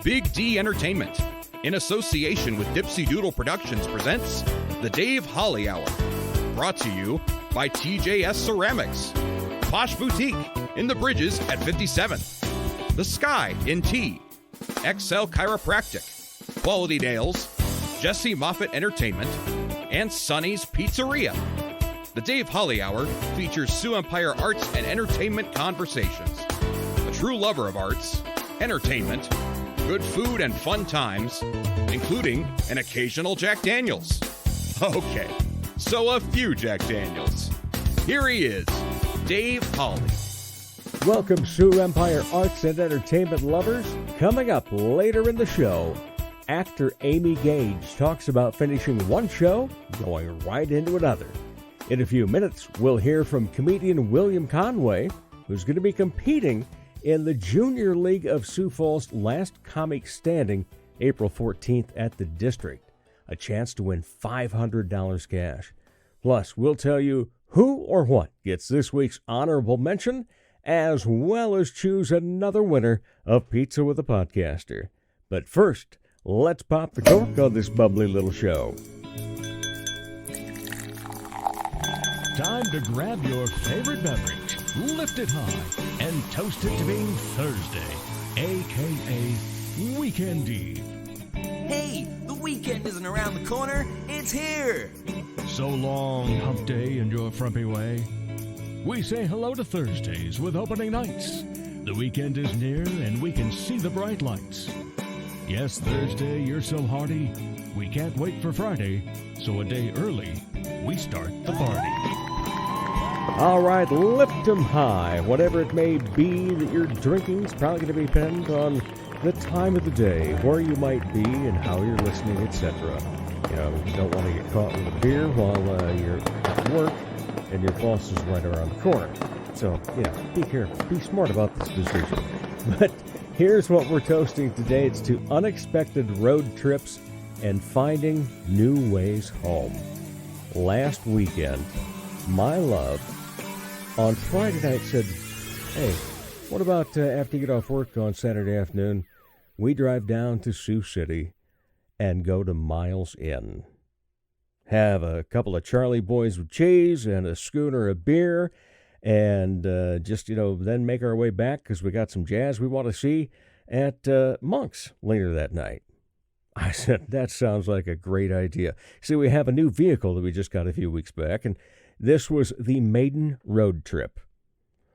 Big D Entertainment, in association with Dipsy Doodle Productions, presents The Dave Holly Hour. Brought to you by TJS Ceramics, Posh Boutique in the Bridges at 57th, The Sky in T, XL Chiropractic, Quality Nails, Jesse Moffitt Entertainment, and Sonny's Pizzeria. The Dave Holly Hour features Sioux Empire arts and entertainment conversations. A true lover of arts, entertainment, good food, and fun times, including an occasional Jack Daniels. Okay, so a few Jack Daniels. Here he is, Dave Holly. Welcome, Sioux Empire arts and entertainment lovers. Coming up later in the show, actor Amy Gage talks about finishing one show, going right into another. In a few minutes, we'll hear from comedian William Conway, who's going to be competing in the Junior League of Sioux Falls Last Comic Standing, April 14th at the District. A chance to win $500 cash. Plus, we'll tell you who or what gets this week's honorable mention, as well as choose another winner of Pizza with a Podcaster. But first, let's pop the cork on this bubbly little show. Time to grab your favorite beverage, lift it high, and toast it to being Thursday, a.k.a. Weekend Eve. Hey, the weekend isn't around the corner, it's here! So long, hump day and your frumpy way. We say hello to Thursdays with opening nights. The weekend is near and we can see the bright lights. Yes, Thursday, you're so hearty, we can't wait for Friday, so a day early, we start the party. All right, lift 'em high. Whatever it may be that you're drinking is probably going to depend on the time of the day, where you might be, and how you're listening, etc. You know, you don't want to get caught with a beer while you're at work and your boss is right around the corner. So, be careful. Be smart about this decision. But here's what we're toasting today. It's to unexpected road trips and finding new ways home. Last weekend, my love on Friday night said, hey, what about after you get off work on Saturday afternoon, we drive down to Sioux City and go to Miles Inn. Have a couple of Charlie boys with cheese and a schooner of beer, and then make our way back because we got some jazz we want to see at Monk's later that night. I said, that sounds like a great idea. See, we have a new vehicle that we just got a few weeks back, and this was the maiden road trip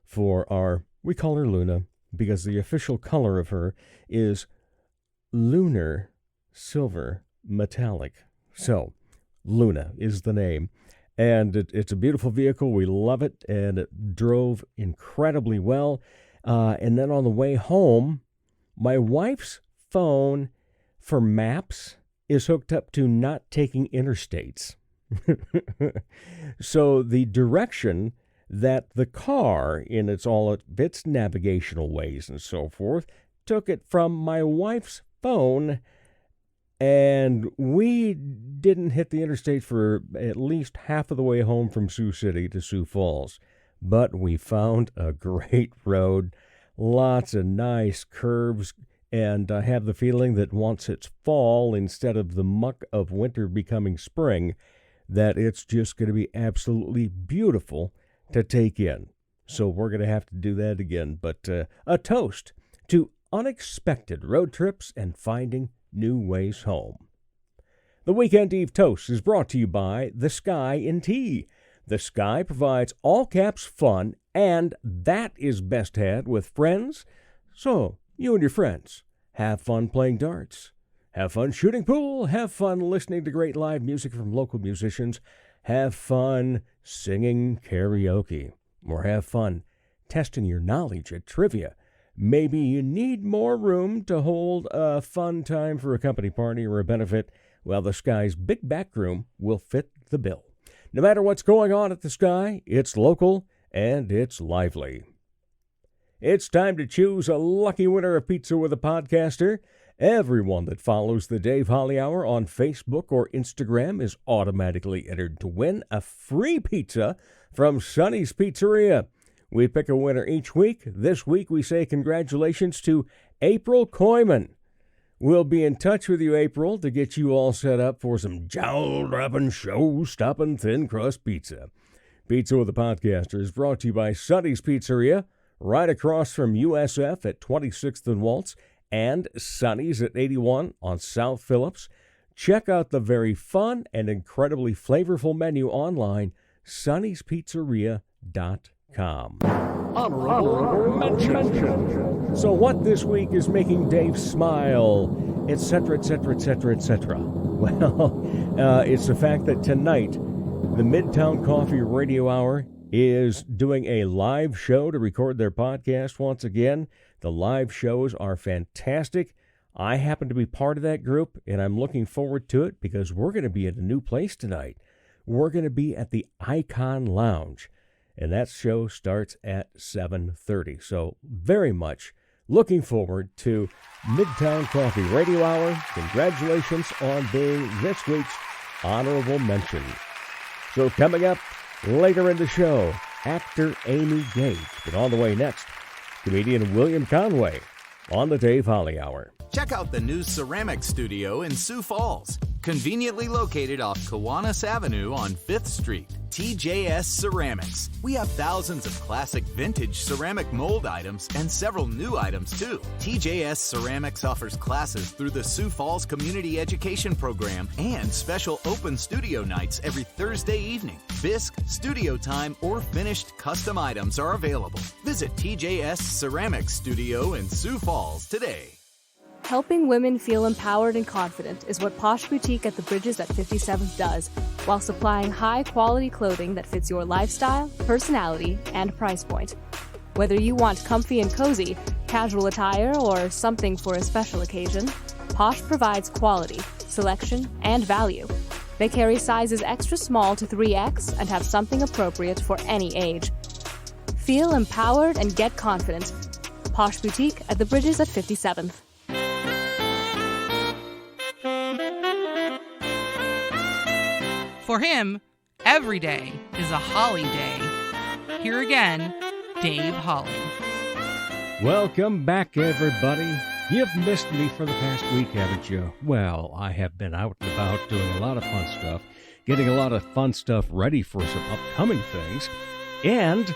for we call her Luna, because the official color of her is lunar silver metallic. So, Luna is the name, and it's a beautiful vehicle. We love it, and it drove incredibly well. And then on the way home, my wife's phone for maps is hooked up to not taking interstates. So the direction that the car, in its navigational ways and so forth, took it from my wife's phone, and we didn't hit the interstate for at least half of the way home from Sioux City to Sioux Falls. But we found a great road, lots of nice curves, and I have the feeling that once it's fall, instead of the muck of winter becoming spring, that it's just going to be absolutely beautiful to take in. So we're going to have to do that again. But a toast to unexpected road trips and finding new ways home. The Weekend Eve Toast is brought to you by The Sky in Tea. The Sky provides all-caps fun, and that is best had with friends. So, you and your friends, have fun playing darts. Have fun shooting pool. Have fun listening to great live music from local musicians. Have fun singing karaoke. Or have fun testing your knowledge at trivia. Maybe you need more room to hold a fun time for a company party or a benefit. Well, the Sky's big back room will fit the bill. No matter what's going on at the Sky, it's local and it's lively. It's time to choose a lucky winner of Pizza with a Podcaster. Everyone that follows the Dave Holly Hour on Facebook or Instagram is automatically entered to win a free pizza from Sonny's Pizzeria. We pick a winner each week. This week we say congratulations to April Koyman. We'll be in touch with you, April, to get you all set up for some jowl-dropping, show-stopping thin crust pizza. Pizza with the Podcaster is brought to you by Sonny's Pizzeria, right across from USF at 26th and Waltz, and Sonny's at 81 on South Phillips. Check out the very fun and incredibly flavorful menu online, sonnyspizzeria.com. Honorable mention. So what this week is making Dave smile, etc., etc., etc., etc.? Well, it's the fact that tonight, the Midtown Coffee Radio Hour is doing a live show to record their podcast once again. The live shows are fantastic. I happen to be part of that group, and I'm looking forward to it because we're going to be at a new place tonight. We're going to be at the Icon Lounge, and that show starts at 7:30. So very much looking forward to Midtown Coffee Radio Hour. Congratulations on being this week's honorable mention. So coming up later in the show, actor Amy Gage. But on the way next, comedian William Conway on the Dave Holly Hour. Check out the new ceramic studio in Sioux Falls, conveniently located off Kiwanis Avenue on 5th Street. TJS Ceramics. We have thousands of classic vintage ceramic mold items and several new items too. TJS Ceramics offers classes through the Sioux Falls Community Education Program and special open studio nights every Thursday evening. Bisque, studio time, or finished custom items are available. Visit TJS Ceramics Studio in Sioux Falls today. Helping women feel empowered and confident is what Posh Boutique at the Bridges at 57th does, while supplying high-quality clothing that fits your lifestyle, personality, and price point. Whether you want comfy and cozy, casual attire, or something for a special occasion, Posh provides quality, selection, and value. They carry sizes extra small to 3X and have something appropriate for any age. Feel empowered and get confident. Posh Boutique at the Bridges at 57th. For him, every day is a Holly day. Here again, Dave Holly. Welcome back, everybody. You've missed me for the past week, haven't you? Well, I have been out and about doing a lot of fun stuff, getting a lot of fun stuff ready for some upcoming things, and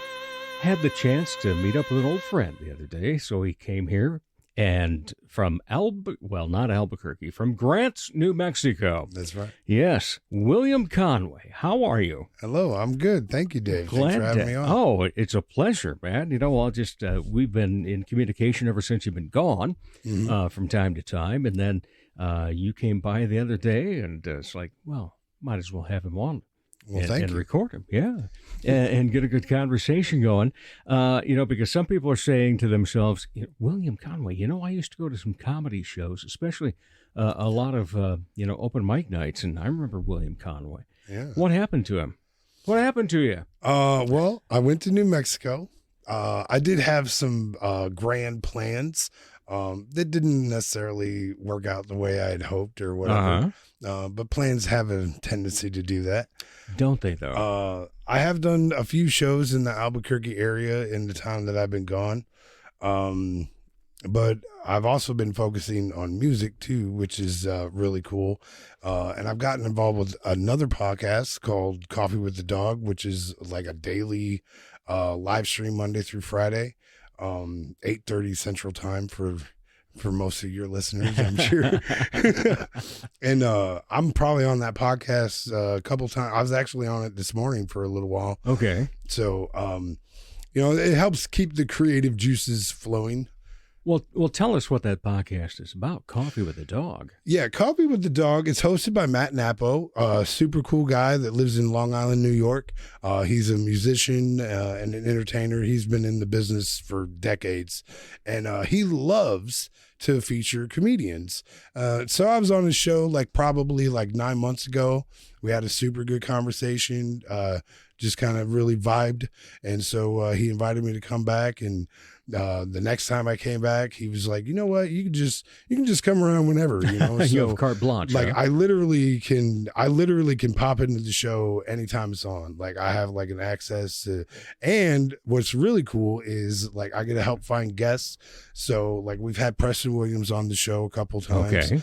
had the chance to meet up with an old friend the other day, so he came here. And from not Albuquerque, from Grants, New Mexico. That's right. Yes, William Conway. How are you? Hello, I'm good. Thank you, Dave. Glad Thanks for having me on. Oh, it's a pleasure, man. You know, I'll just we've been in communication ever since you've been gone, from time to time, and then you came by the other day, and it's like, well, might as well have him on. Well, thank you. Record him, yeah, and get a good conversation going. Because some people are saying to themselves, William Conway, I used to go to some comedy shows, especially a lot of, open mic nights, and I remember William Conway. Yeah. What happened to him? What happened to you? Well, I went to New Mexico. I did have some grand plans that didn't necessarily work out the way I had hoped or whatever. But plans have a tendency to do that. Don't they, though? I have done a few shows in the Albuquerque area in the time that I've been gone. But I've also been focusing on music, too, which is really cool. And I've gotten involved with another podcast called Coffee with the Dog, which is like a daily live stream Monday through Friday, 8:30 Central Time for most of your listeners, I'm sure. And I'm probably on that podcast a couple times. I was actually on it this morning for a little while. Okay. So, it helps keep the creative juices flowing. Well, tell us what that podcast is about, Coffee with the Dog. Yeah, Coffee with the Dog. It's hosted by Matt Napo, a super cool guy that lives in Long Island, New York. He's a musician and an entertainer. He's been in the business for decades, and he loves to feature comedians. So I was on his show probably 9 months ago. We had a super good conversation, just kind of really vibed. And so he invited me to come back and The next time I came back, he was like, you know what, you can just come around whenever, you know. So, you have carte blanche. like, huh? I literally can pop into the show anytime it's on. Like, I have like an access to, and what's really cool is like I get to help find guests. So like we've had Preston Williams on the show a couple times. Okay.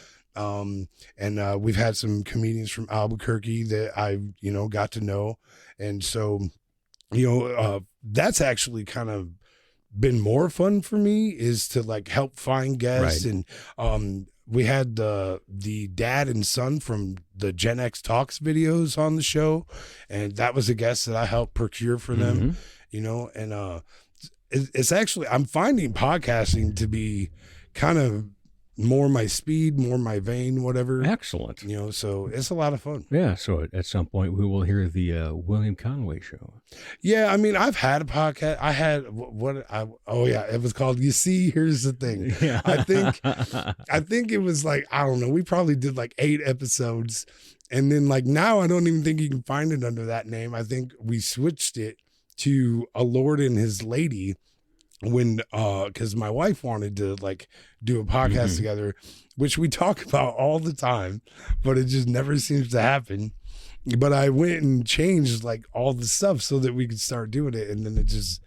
And we've had some comedians from Albuquerque that I, got to know. And so, that's actually kind of been more fun for me, is to like help find guests. Right. And we had the dad and son from the Gen X Talks videos on the show, and that was a guest that I helped procure for them, and it's actually, I'm finding podcasting to be kind of more my speed, more my vein, whatever. Excellent. So it's a lot of fun. Yeah. So at some point we will hear the William Conway show. Yeah. I mean, I've had a podcast. I had it was called, You See, Here's the Thing. Yeah. I think it was like, I don't know. We probably did like 8 episodes. And then like now I don't even think you can find it under that name. I think we switched it to A Lord and His Lady when because my wife wanted to like do a podcast together, which we talk about all the time, but it just never seems to happen. But I went and changed like all the stuff so that we could start doing it, and then it just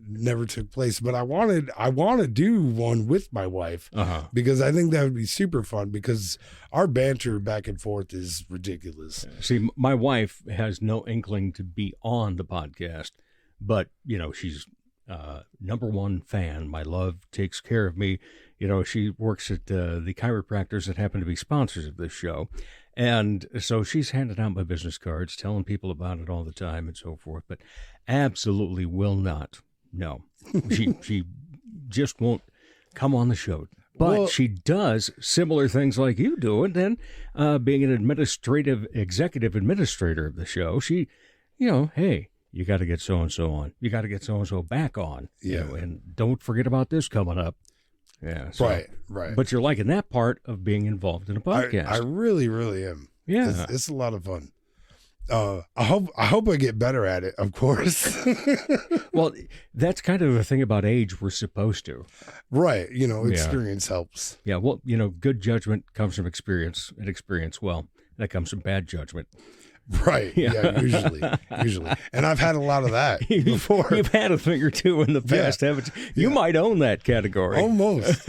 never took place. But I want to do one with my wife, because I think that would be super fun, because our banter back and forth is ridiculous. See, my wife has no inkling to be on the podcast, but she's number one fan. My love takes care of me. She works at the chiropractors that happen to be sponsors of this show. And so she's handing out my business cards, telling people about it all the time and so forth, but absolutely will not. No, she just won't come on the show. But she does similar things like you do. And then being an executive administrator of the show, she, hey, you got to get so-and-so on. You got to get so-and-so back on. Yeah. And don't forget about this coming up. Yeah. So, Right. But you're liking that part of being involved in a podcast. I really, really am. Yeah. It's a lot of fun. I hope I get better at it, of course. Well, that's kind of the thing about age. We're supposed to. Right. Experience helps. Yeah. Well, good judgment comes from experience, and experience, well, that comes from bad judgment. Right. Yeah. Usually. And I've had a lot of that before. You've had a thing or two in the past, haven't you? You might own that category. Almost.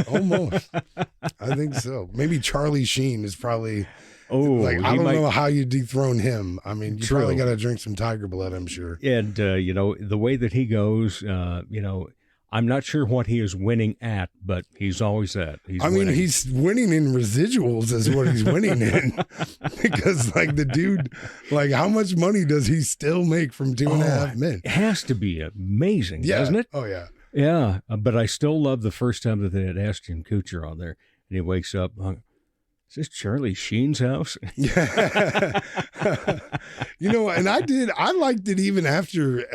I think so. Maybe Charlie Sheen is probably. Oh, I don't know how you dethrone him. I mean, you probably got to drink some tiger blood, I'm sure. And, the way that he goes, I'm not sure what he is winning at, but he's always at. He's winning in residuals is what he's winning in. Because, like, the dude, like, how much money does he still make from 2.5 Men? It has to be amazing, doesn't it? Oh, yeah. Yeah, but I still love the first time that they had Ashton Kutcher on there, and he wakes up, is this Charlie Sheen's house? Yeah. And I liked it even after,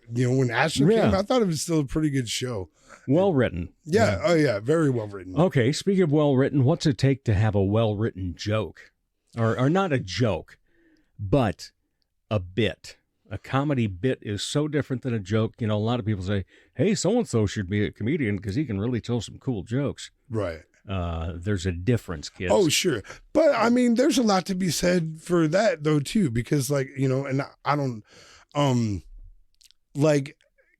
when Ashton came, I thought it was still a pretty good show. Well written. Yeah. Oh, yeah. Very well written. Okay. Speaking of well written, what's it take to have a well written joke? Or not a joke, but a bit. A comedy bit is so different than a joke. A lot of people say, hey, so-and-so should be a comedian because he can really tell some cool jokes. Right. There's a difference, kids. Oh, sure. But I mean, there's a lot to be said for that though, too, because like, and I don't, like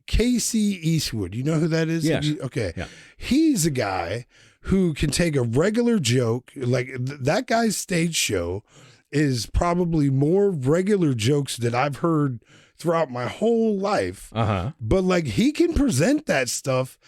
Casey Eastwood, you know who that is? Yes. Okay. Yeah. He's a guy who can take a regular joke, like that guy's stage show is probably more regular jokes that I've heard throughout my whole life. But like he can present that stuff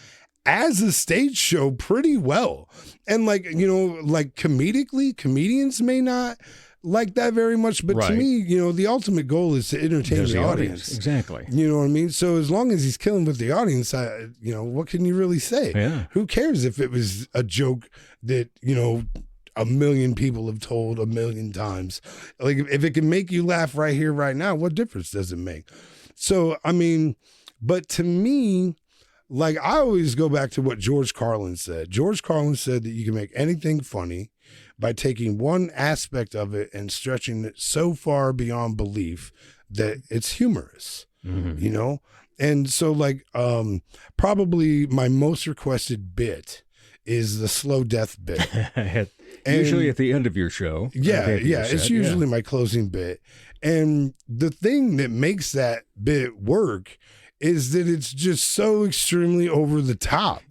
as a stage show pretty well. And like, like comedically, comedians may not like that very much, but to me, the ultimate goal is to entertain the audience. Exactly. You know what I mean? So as long as he's killing with the audience, what can you really say? Yeah. Who cares if it was a joke that, 1 million people have told 1 million times? Like if it can make you laugh right here, right now, what difference does it make? So, I mean, but to me, like I always go back to what George Carlin said. George Carlin said that you can make anything funny by taking one aspect of it and stretching it so far beyond belief that it's humorous. And so like probably my most requested bit is the slow death bit. Usually at the end of your show. Yeah, it's usually my closing bit. And the thing that makes that bit work is that it's just so extremely over the top.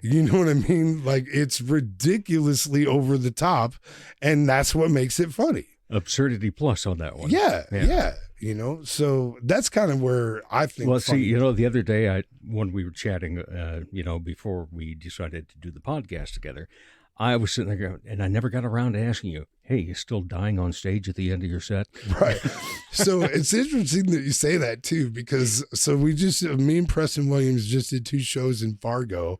You know what I mean? Like, it's ridiculously over the top, and that's what makes it funny. Absurdity plus on that one. Yeah. You know, so that's kind of where I think. Well, see, you know, the other day when we were chatting, you know, before we decided to do the podcast together, I was sitting there going, and I never got around to asking you, hey, you still dying on stage at the end of your set? Right. So it's interesting that you say that too, because me and Preston Williams just did 2 shows in Fargo,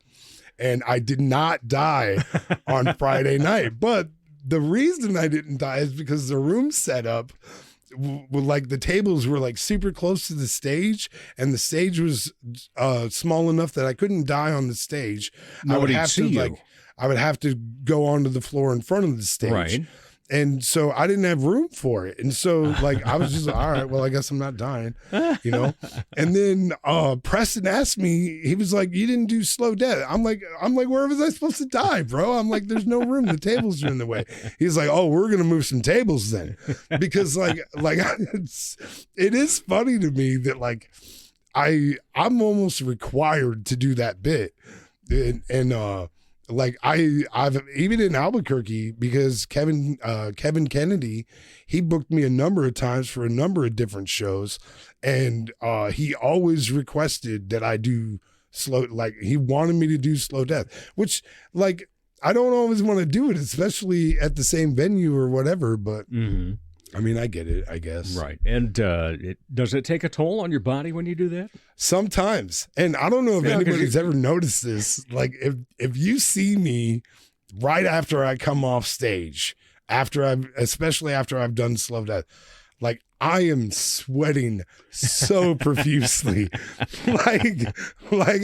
and I did not die on Friday night. But the reason I didn't die is because the room set up, like the tables were like super close to the stage, and the stage was small enough that I couldn't die on the stage. I would have to go onto the floor in front of the stage. Right. And so I didn't have room for it. And so like, I was just like, all right, well, I guess I'm not dying, you know? And then Preston asked me, he was like, you didn't do slow death. I'm like, where was I supposed to die, bro? I'm like, there's no room. The tables are in the way. He's like, oh, we're going to move some tables then. Because like it is funny to me that like, I'm almost required to do that bit. And like I've even in Albuquerque, because Kevin Kennedy, he booked me a number of times for a number of different shows, and he always requested that I do slow, like he wanted me to do slow death, which like I don't always want to do it, especially at the same venue or whatever, but I mean, I get it, I guess. Right. And does it take a toll on your body when you do that? Sometimes. And I don't know if anybody's ever noticed this. Like, if you see me right after I come off stage, especially after I've done slow death, like, I am sweating so profusely. like,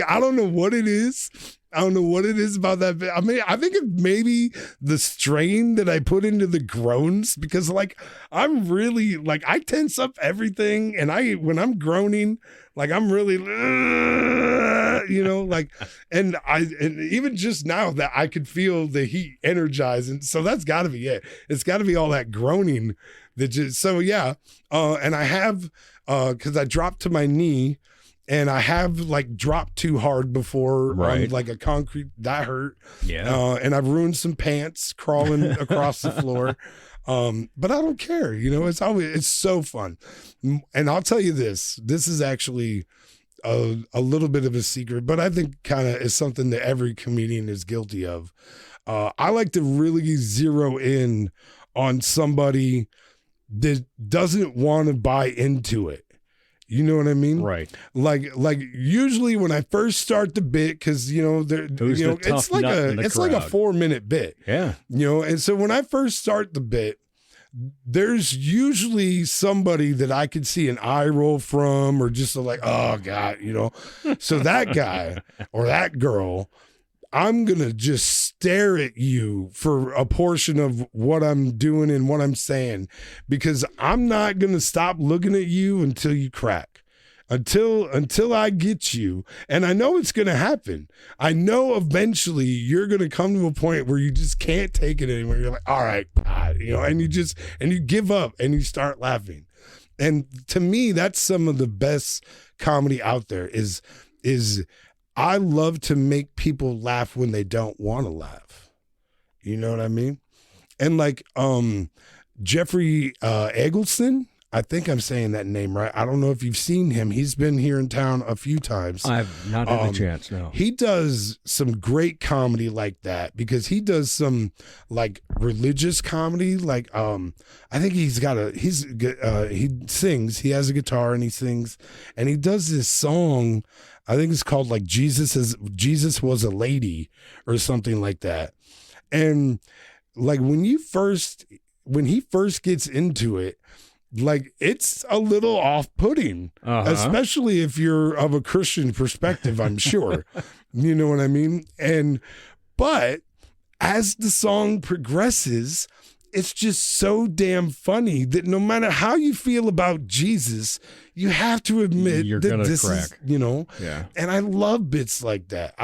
I don't know what it is. I don't know what it is about that bit. I mean, I think it maybe the strain that I put into the groans, because like I'm really like I tense up everything, and when I'm groaning, like I'm really, you know, like, and even just now that I could feel the heat energize, and so that's got to be it. It's got to be all that groaning that just and I have because I dropped to my knee. And I have like dropped too hard before on like a concrete, that hurt. Yeah. And I've ruined some pants crawling across the floor. But I don't care. You know, it's so fun. And I'll tell you this is actually a little bit of a secret, but I think kind of is something that every comedian is guilty of. I like to really zero in on somebody that doesn't want to buy into it. You know what I mean? Right. Like usually when I first start the bit, because it's like a 4-minute bit. Yeah. You know, and so when I first start the bit, there's usually somebody that I could see an eye roll from, or just like, oh God, you know. So that guy or that girl, I'm gonna just stare at you for a portion of what I'm doing and what I'm saying, because I'm not gonna stop looking at you until you crack, until I get you. And I know it's gonna happen. I know eventually you're gonna come to a point where you just can't take it anymore. You're like, all right, God, you know, and you give up and you start laughing. And to me, that's some of the best comedy out there. Is I love to make people laugh when they don't want to laugh. You know what I mean? And like Jeffrey Eggleston, I think I'm saying that name right. I don't know if you've seen him. He's been here in town a few times. I've not had a chance, no. He does some great comedy like that, because he does some like religious comedy. Like I think he sings. He has a guitar and he sings, and he does this song. I think it's called like Jesus Was a Lady or something like that. And like when he first gets into it, like it's a little off-putting, especially if you're of a Christian perspective, I'm sure. You know what I mean? But as the song progresses, it's just so damn funny that no matter how you feel about Jesus, you have to admit You're that gonna this crack. is, you know, Yeah. and I love bits like that.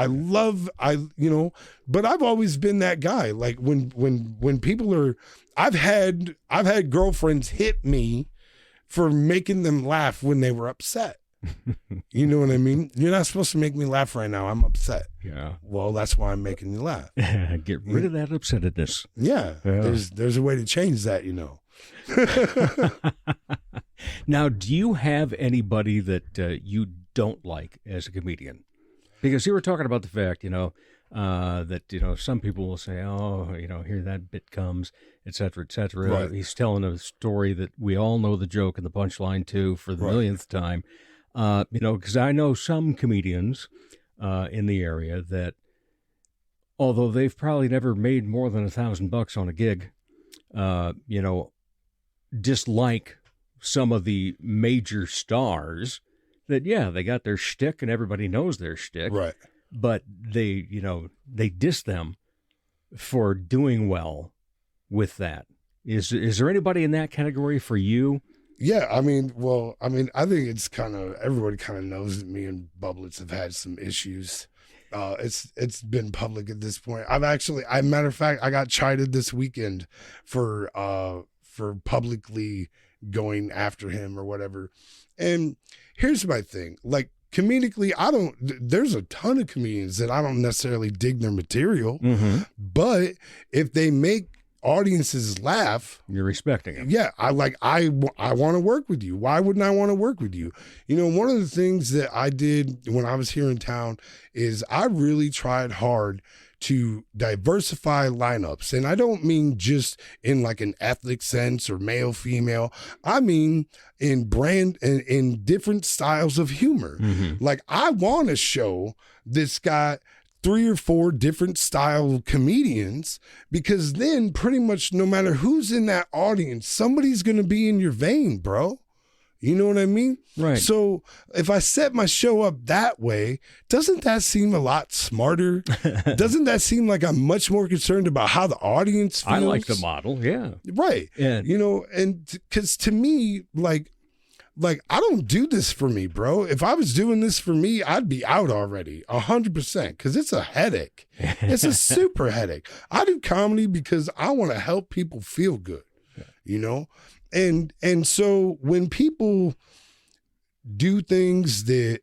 But I've always been that guy. Like when people are, I've had girlfriends hit me for making them laugh when they were upset. You know what I mean? You're not supposed to make me laugh right now. I'm upset. Yeah. Well, that's why I'm making you laugh. Get rid of that upsetness. Yeah. Yeah. There's a way to change that, you know. Now, do you have anybody that you don't like as a comedian? Because you were talking about the fact, that, some people will say, oh, here that bit comes, et cetera, et cetera. Right. He's telling a story that we all know the joke and the punchline to for the millionth time. Because I know some comedians in the area that, although they've probably never made more than $1,000 on a gig, dislike some of the major stars that, they got their shtick and everybody knows their shtick. Right. But they diss them for doing well with that. Is there anybody in that category for you? Yeah, I think it's everybody kind of knows that me and Bublets have had some issues. It's been public at this point. Matter of fact, I got chided this weekend for publicly going after him or whatever. And here's my thing, like comedically, there's a ton of comedians that I don't necessarily dig their material, but if they make audiences laugh, you're respecting it. Yeah, I want to work with you. Why wouldn't I want to work with you? One of the things that I did when I was here in town is I really tried hard to diversify lineups. And I don't mean just in like an ethnic sense or male, female. I mean in brand and in different styles of humor. Like I want a show that's got 3 or 4 different style comedians, because then pretty much no matter who's in that audience, somebody's going to be in your vein, bro. You know what I mean? Right. So if I set my show up that way, doesn't that seem a lot smarter? Doesn't that seem like I'm much more concerned about how the audience feels? I like the model. Yeah. Right. Yeah. And because to me, like I don't do this for me, bro. If I was doing this for me, I'd be out already 100%, because it's a headache. It's a super headache. I do comedy because I want to help people feel good, And so when people do things that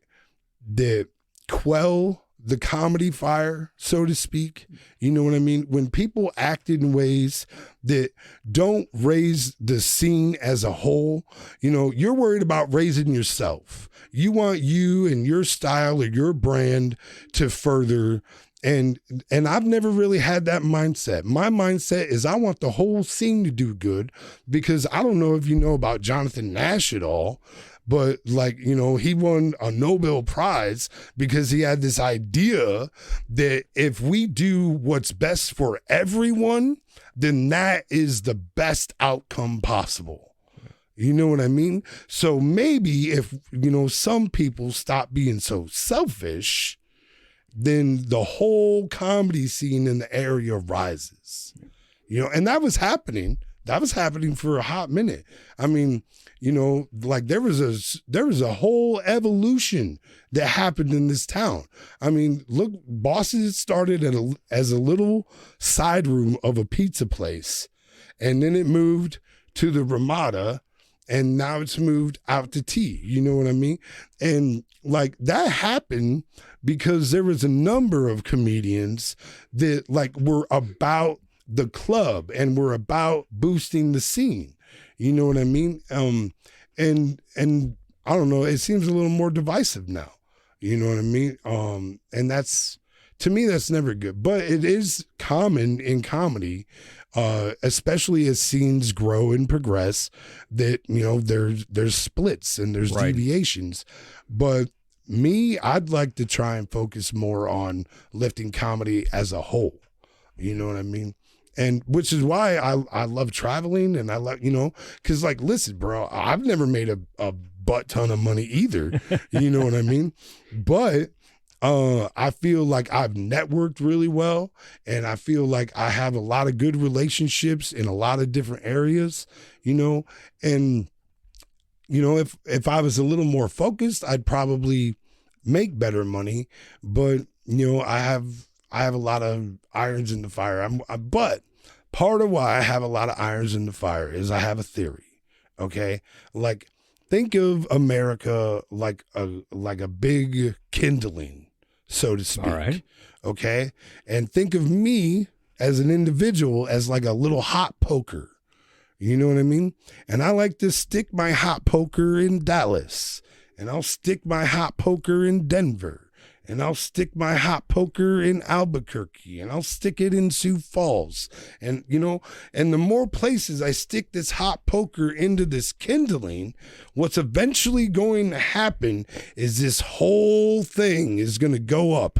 quell the comedy fire, so to speak, you know what I mean? When people act in ways that don't raise the scene as a whole, you're worried about raising yourself. You want you and your style or your brand to further. And I've never really had that mindset. My mindset is I want the whole scene to do good, because I don't know if you know about Jonathan Nash at all, but he won a Nobel Prize because he had this idea that if we do what's best for everyone, then that is the best outcome possible. You know what I mean? So maybe if, some people stop being so selfish, then the whole comedy scene in the area rises, and that was happening. That was happening for a hot minute. I mean, there was a whole evolution that happened in this town. I mean, look, Boston started as a little side room of a pizza place, and then it moved to the Ramada, and now it's moved out to T. You know what I mean? And that happened because there was a number of comedians that were about the club and were about boosting the scene. You know what I mean? And I don't know, it seems a little more divisive now. You know what I mean? And that's, to me, that's never good. But it is common in comedy, especially as scenes grow and progress, that, there's splits and there's deviations. But me, I'd like to try and focus more on lifting comedy as a whole. You know what I mean? And which is why I love traveling, and I love, because listen, bro, I've never made a butt ton of money either. You know what I mean? But I feel like I've networked really well, and I feel like I have a lot of good relationships in a lot of different areas, and if I was a little more focused, I'd probably make better money, but I have a lot of irons in the fire. But part of why I have a lot of irons in the fire is I have a theory. Okay, like think of America like a big kindling, so to speak. All right. Okay, and think of me as an individual as like a little hot poker. You know what I mean? And I like to stick my hot poker in Dallas, and I'll stick my hot poker in Denver, and I'll stick my hot poker in Albuquerque, and I'll stick it in Sioux Falls. And, and the more places I stick this hot poker into this kindling, what's eventually going to happen is this whole thing is going to go up,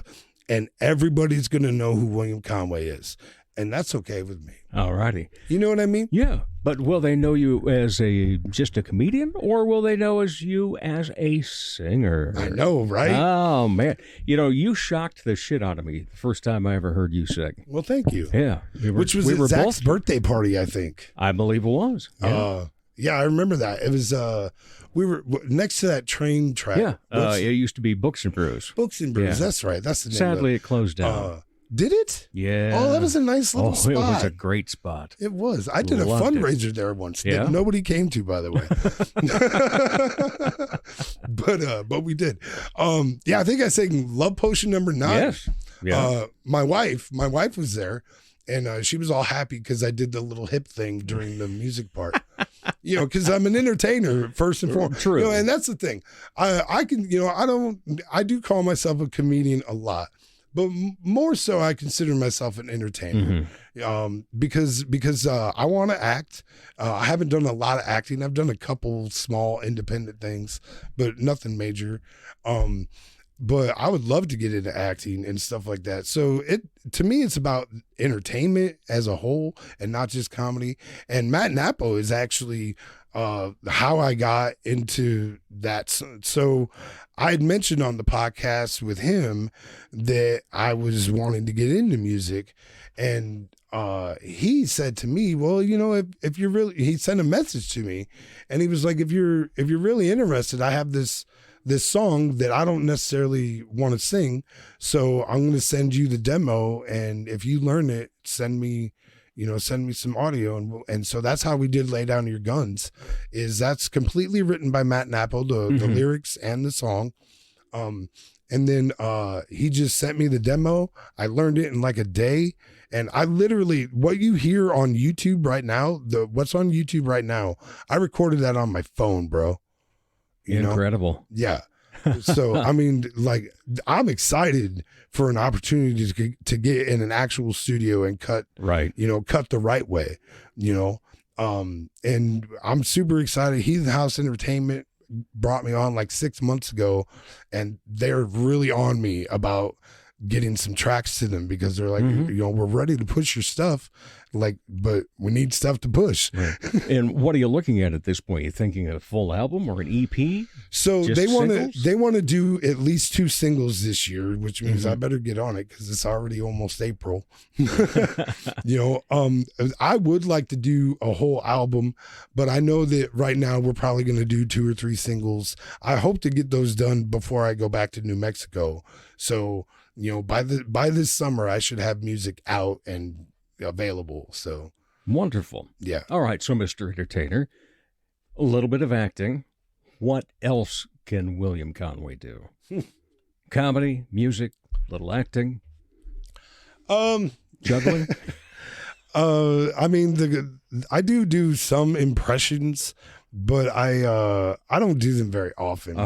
and everybody's going to know who William Conway is. And that's okay with me. All righty. You know what I mean? Yeah. But will they know you as just a comedian, or will they know you as a singer? I know, right? Oh, man. You shocked the shit out of me the first time I ever heard you sing. Well, thank you. Yeah. Which was at Zach's birthday party, I think. I believe it was. Yeah. Yeah, I remember that. It was, we were next to that train track. Yeah. It used to be Books and Brews. Books and Brews, Yeah. That's right. That's the name Sadly, of it closed down. Did it? Yeah. Oh, that was a nice little spot. It was a great spot. It was. I did a Loved fundraiser there once Yeah? that nobody came to, by the way. But we did. Yeah, I think I sang Love Potion number 9. Yes. Yeah. My wife was there, and she was all happy because I did the little hip thing during the music part. Because I'm an entertainer first and foremost. True. And that's the thing. I can, I do call myself a comedian a lot. But more so, I consider myself an entertainer because I want to act. I haven't done a lot of acting. I've done a couple small independent things, but nothing major. But I would love to get into acting and stuff like that. So to me, it's about entertainment as a whole and not just comedy. And Matt Napo is actually how I got into that. So I had mentioned on the podcast with him that I was wanting to get into music, and he said to me, well, if you're really, he sent a message to me, and he was like, if you're really interested, I have this song that I don't necessarily want to sing, so I'm going to send you the demo, and if you learn it, send me some audio. And so that's how we did Lay Down Your Guns. That's completely written by Matt Napo, the lyrics and the song. And then he just sent me the demo. I learned it in like a day. And I literally, what you hear on YouTube right now, what's on YouTube right now, I recorded that on my phone, bro. Incredible. Yeah. So, I mean, like, I'm excited for an opportunity to get in an actual studio and cut the right way, and I'm super excited. Heath House Entertainment brought me on like 6 months ago, and they're really on me about getting some tracks to them because they're like, we're ready to push your stuff, but we need stuff to push. Right. And what are you looking at this point? You thinking a full album or an EP? So Just they want to do at least 2 singles this year, which means I better get on it because it's already almost April. I would like to do a whole album, but I know that right now we're probably going to do 2 or 3 singles. I hope to get those done before I go back to New Mexico. So, by this summer, I should have music out and available. So wonderful. Yeah. All right. So, Mr. Entertainer, a little bit of acting. What else can William Conway do? Comedy, music, little acting, juggling. I mean, I do some impressions, but I don't do them very often.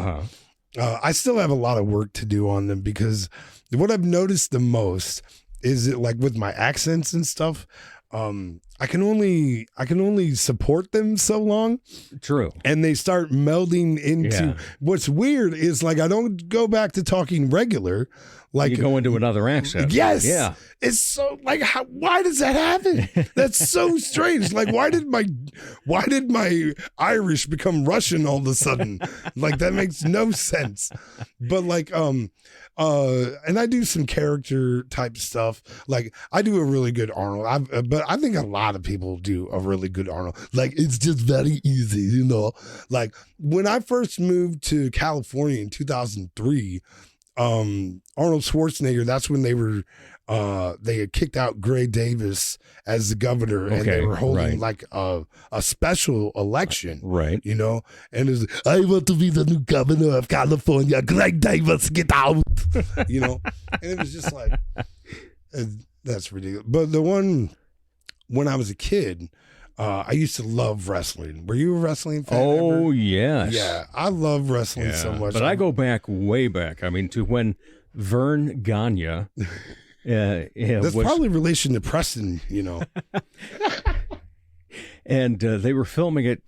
I still have a lot of work to do on them because what I've noticed the most is that, like, with my accents and stuff, I can only support them so long. True. And they start melding into what's weird is like I don't go back to talking regular. Like you go into another accent. Yes. Yeah. It's so like why does that happen? That's so strange. Like why did my Irish become Russian all of a sudden? Like that makes no sense. But like and I do some character type stuff. Like I do a really good Arnold. But I think a lot of people do a really good Arnold. Like it's just very easy, you know. Like when I first moved to California in 2003, Arnold Schwarzenegger, that's when they had kicked out Gray Davis as the governor, and they were holding like a special election, right? You know, and it's I want to be the new governor of California. Gray Davis, get out, you know. And it was just like that's ridiculous. But the one when I was a kid, I used to love wrestling. Were you a wrestling fan? Oh, ever? yes. Yeah, I love wrestling so much. But I go back way back. I mean, to when Vern Gagne. That's probably relation to Preston, you know. And they were filming it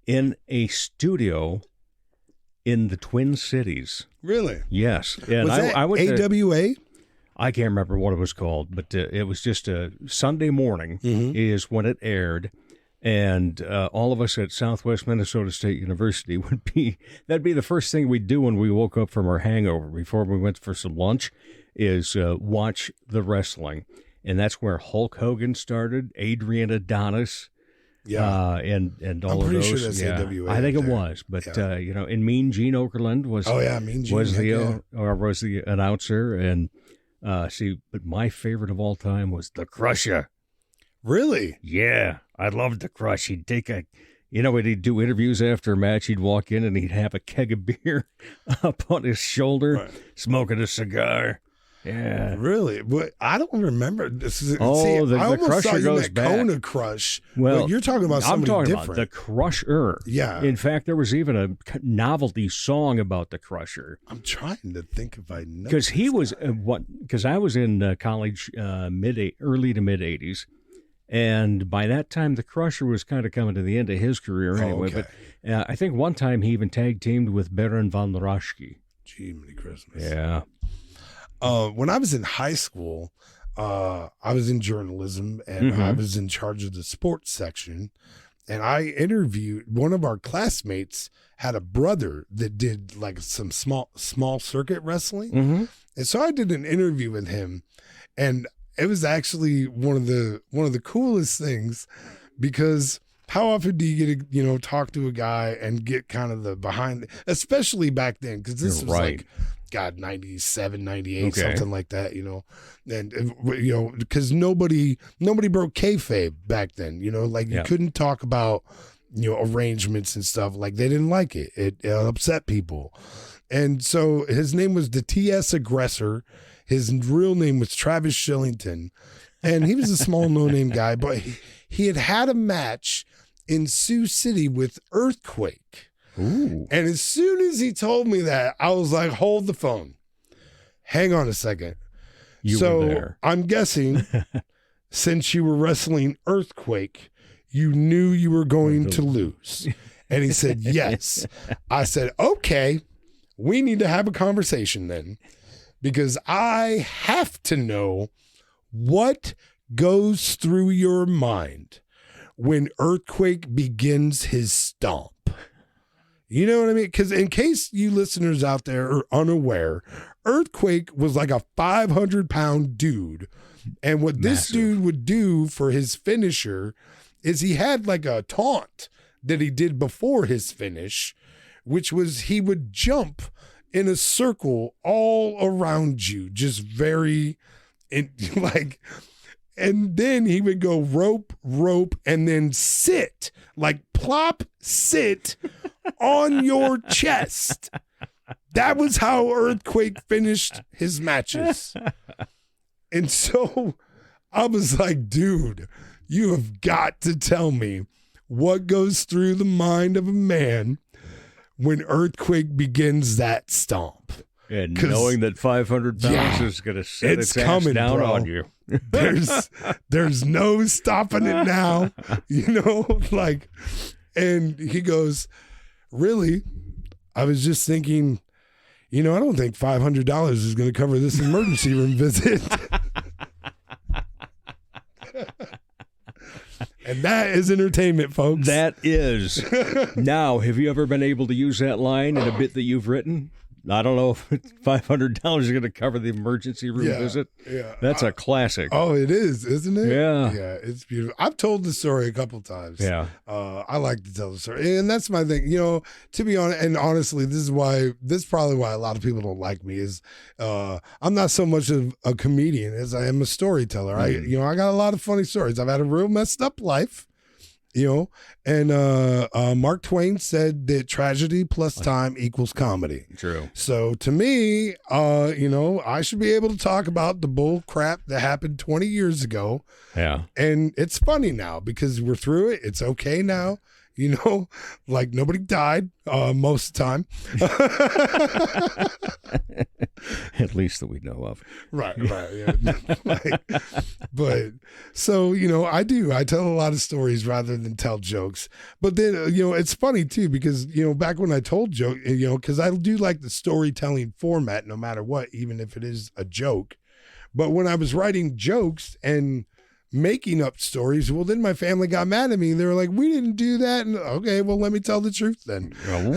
in a studio in the Twin Cities. Really? Yes. And was that I went AWA? I can't remember what it was called, but it was just a Sunday morning is when it aired. And all of us at Southwest Minnesota State University that'd be the first thing we'd do when we woke up from our hangover before we went for some lunch is watch the wrestling. And that's where Hulk Hogan started, Adrian Adonis, and all of those. I'm pretty sure that's AWA. I think it was, but you know, and Mean Gene Okerlund was the announcer, and but my favorite of all time was the Crusher. Really? Yeah, I loved the Crush. He'd take when he'd do interviews after a match, he'd walk in and he'd have a keg of beer up on his shoulder, smoking a cigar. Yeah. Really? But I don't remember. The almost Crusher thought you goes meant back. Kona Crush. Well, you're talking about somebody I'm talking different. about the Crusher. Yeah. In fact, there was even a novelty song about the Crusher. I'm trying to think if I know. Because he was Because I was in college, early to mid '80s. And by that time, the Crusher was kind of coming to the end of his career anyway. Okay. But I think one time he even tag teamed with Baron von Raschke. Gee, many Christmas. Yeah. When I was in high school, I was in journalism and I was in charge of the sports section. And I interviewed one of our classmates had a brother that did like some small circuit wrestling. And so I did an interview with him, and it was actually one of the coolest things, because how often do you get to, talk to a guy and get kind of the behind, especially back then, because this was like, God, 97, 98, something like that, and because nobody broke kayfabe back then, like you couldn't talk about, arrangements and stuff, like they didn't like it. It upset people. And so his name was the TS Aggressor. His real name was Travis Shillington, and he was a small no-name guy, but he had a match in Sioux City with Earthquake. Ooh. And as soon as he told me that, I was like, hold the phone. Hang on a second. You were there. I'm guessing since you were wrestling Earthquake, you knew you were going to lose. And he said, yes. I said, okay, we need to have a conversation then, because I have to know what goes through your mind when Earthquake begins his stomp. You know what I mean? Because in case you listeners out there are unaware, Earthquake was like a 500-pound dude. And what this dude would do for his finisher is he had like a taunt that he did before his finish, which was he would jump in a circle all around you, just and then he would go rope, and then sit, like plop, sit on your chest. That was how Earthquake finished his matches. And so I was like, dude, you have got to tell me what goes through the mind of a man when Earthquake begins that stomp. And knowing that 500 pounds is going to set its ass down on you. There's no stopping it now, like, and he goes, really? I was just thinking, I don't think $500 is going to cover this emergency room visit. And that is entertainment, folks. That is. Now, have you ever been able to use that line in a bit that you've written? I don't know if $500 is going to cover the emergency room visit. Yeah. That's a classic. Oh, it is, isn't it? Yeah. Yeah, it's beautiful. I've told the story a couple times. Yeah. I like to tell the story. And that's my thing. To be honest, and honestly, this is probably why a lot of people don't like me is I'm not so much of a comedian as I am a storyteller. I got a lot of funny stories. I've had a real messed up life. And Mark Twain said that tragedy plus time equals comedy. True. So to me, I should be able to talk about the bull crap that happened 20 years ago. Yeah. And it's funny now because we're through it. It's okay now. Like nobody died most of the time. At least that we know of. Right. Yeah. But so, I tell a lot of stories rather than tell jokes. But then, it's funny too, because, back when I told joke, because I do like the storytelling format no matter what, even if it is a joke. But when I was writing jokes and making up stories, well, then my family got mad at me. They were like, we didn't do that. And okay, well, let me tell the truth then. Oh.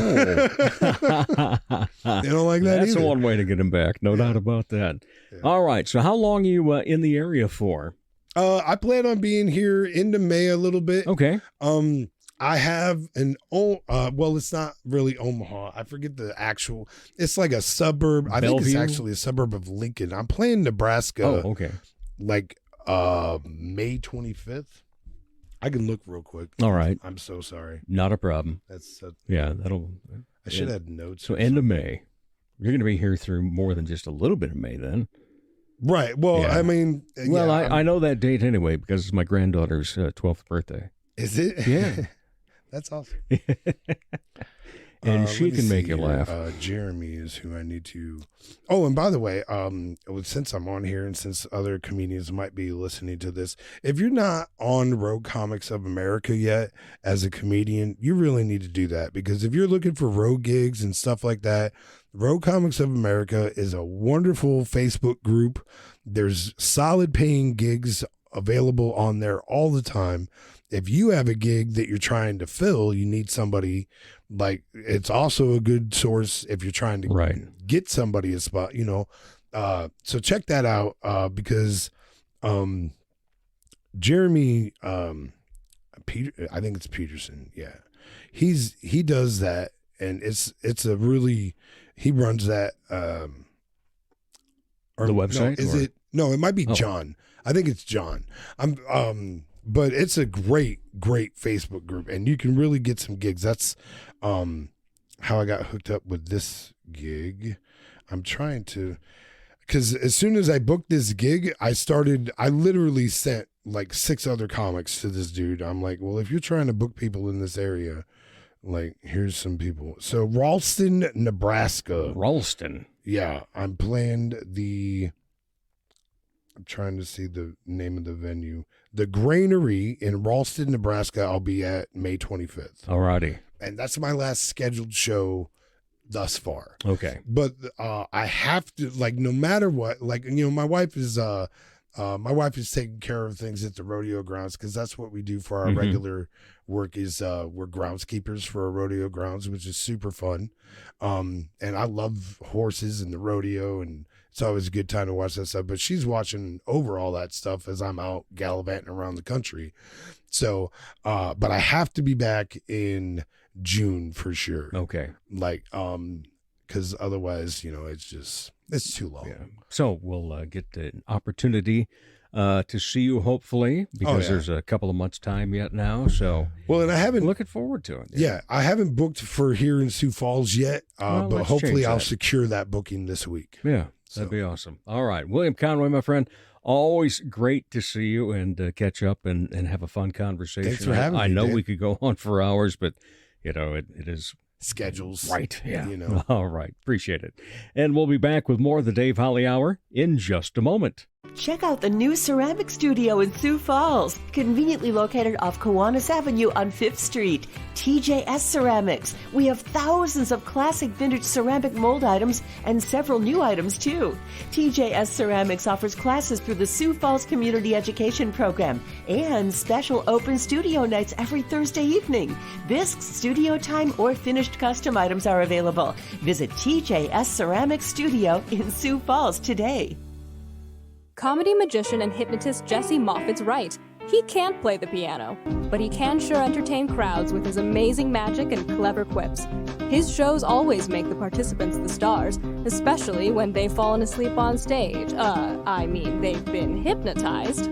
They don't like that That's either. one way to get them back. No doubt about that. Yeah. All right. So how long are you in the area for? I plan on being here into May a little bit. Okay. I have it's not really Omaha. I forget the actual, it's like a suburb. I think it's actually a suburb of Lincoln. I'm playing Nebraska. Oh, okay. Like May 25th. I can look real quick. All right. I'm so sorry. Not a problem. That's I should have notes. So end of May. You're going to be here through more than just a little bit of May then. Right. Well, Yeah. I mean, Well, I know that date anyway because it's my granddaughter's 12th birthday. Is it? Yeah. That's awesome. And she let me can make see you here. laugh. Jeremy is who I need to. Oh, and by the way, since I'm on here and since other comedians might be listening to this, if you're not on Rogue Comics of America yet as a comedian, you really need to do that, because if you're looking for road gigs and stuff like that, Rogue Comics of America is a wonderful Facebook group. There's solid paying gigs available on there all the time. If you have a gig that you're trying to fill, you need somebody. Like, it's also a good source if you're trying to get somebody a spot, so check that out, because Jeremy, Peter, I think it's Peterson. Yeah. He does that, and it's a really, he runs that, or the website? No, it might be John. I think it's John. But it's a great Facebook group, and you can really get some gigs. That's how I got hooked up with this gig. I'm trying to, because as soon as I booked this gig, I literally sent like 6 other comics to this dude. I'm like, well, if you're trying to book people in this area, like, here's some people. So Ralston, Nebraska. Ralston. Yeah, I'm playing I'm trying to see the name of the venue. The Granary in Ralston, Nebraska. I'll be at May 25th. Alrighty. And that's my last scheduled show thus far. Okay. But I have to, like, no matter what, like, my wife is taking care of things at the rodeo grounds, because that's what we do for our regular work is we're groundskeepers for our rodeo grounds, which is super fun. And I love horses and the rodeo, and it's always a good time to watch that stuff. But she's watching over all that stuff as I'm out gallivanting around the country. So, but I have to be back in June for sure. Okay. Like, because otherwise, it's too long. Yeah. So we'll get an opportunity to see you, hopefully, because there's a couple of months' time yet now. So, well, and I haven't looking forward to it. Yeah, I haven't booked for here in Sioux Falls yet, but hopefully I'll secure that booking this week. Yeah, that'd be awesome. All right, William Conway, my friend. Always great to see you and catch up and have a fun conversation. Thanks for having me. I know Dan. we could go on for hours, but it is schedules. Right. Yeah. All right. Appreciate it. And we'll be back with more of the Dave Holly Hour in just a moment. Check out the new ceramic studio in Sioux Falls, conveniently located off Kiwanis Avenue on 5th Street. TJS Ceramics. We have thousands of classic vintage ceramic mold items and several new items too. TJS Ceramics offers classes through the Sioux Falls Community Education Program and special open studio nights every Thursday evening. Bisques, studio time, or finished custom items are available. Visit TJS Ceramics Studio in Sioux Falls today. Comedy magician and hypnotist Jesse Moffat's right. He can't play the piano, but he can sure entertain crowds with his amazing magic and clever quips. His shows always make the participants the stars, especially when they've fallen asleep on stage. They've been hypnotized.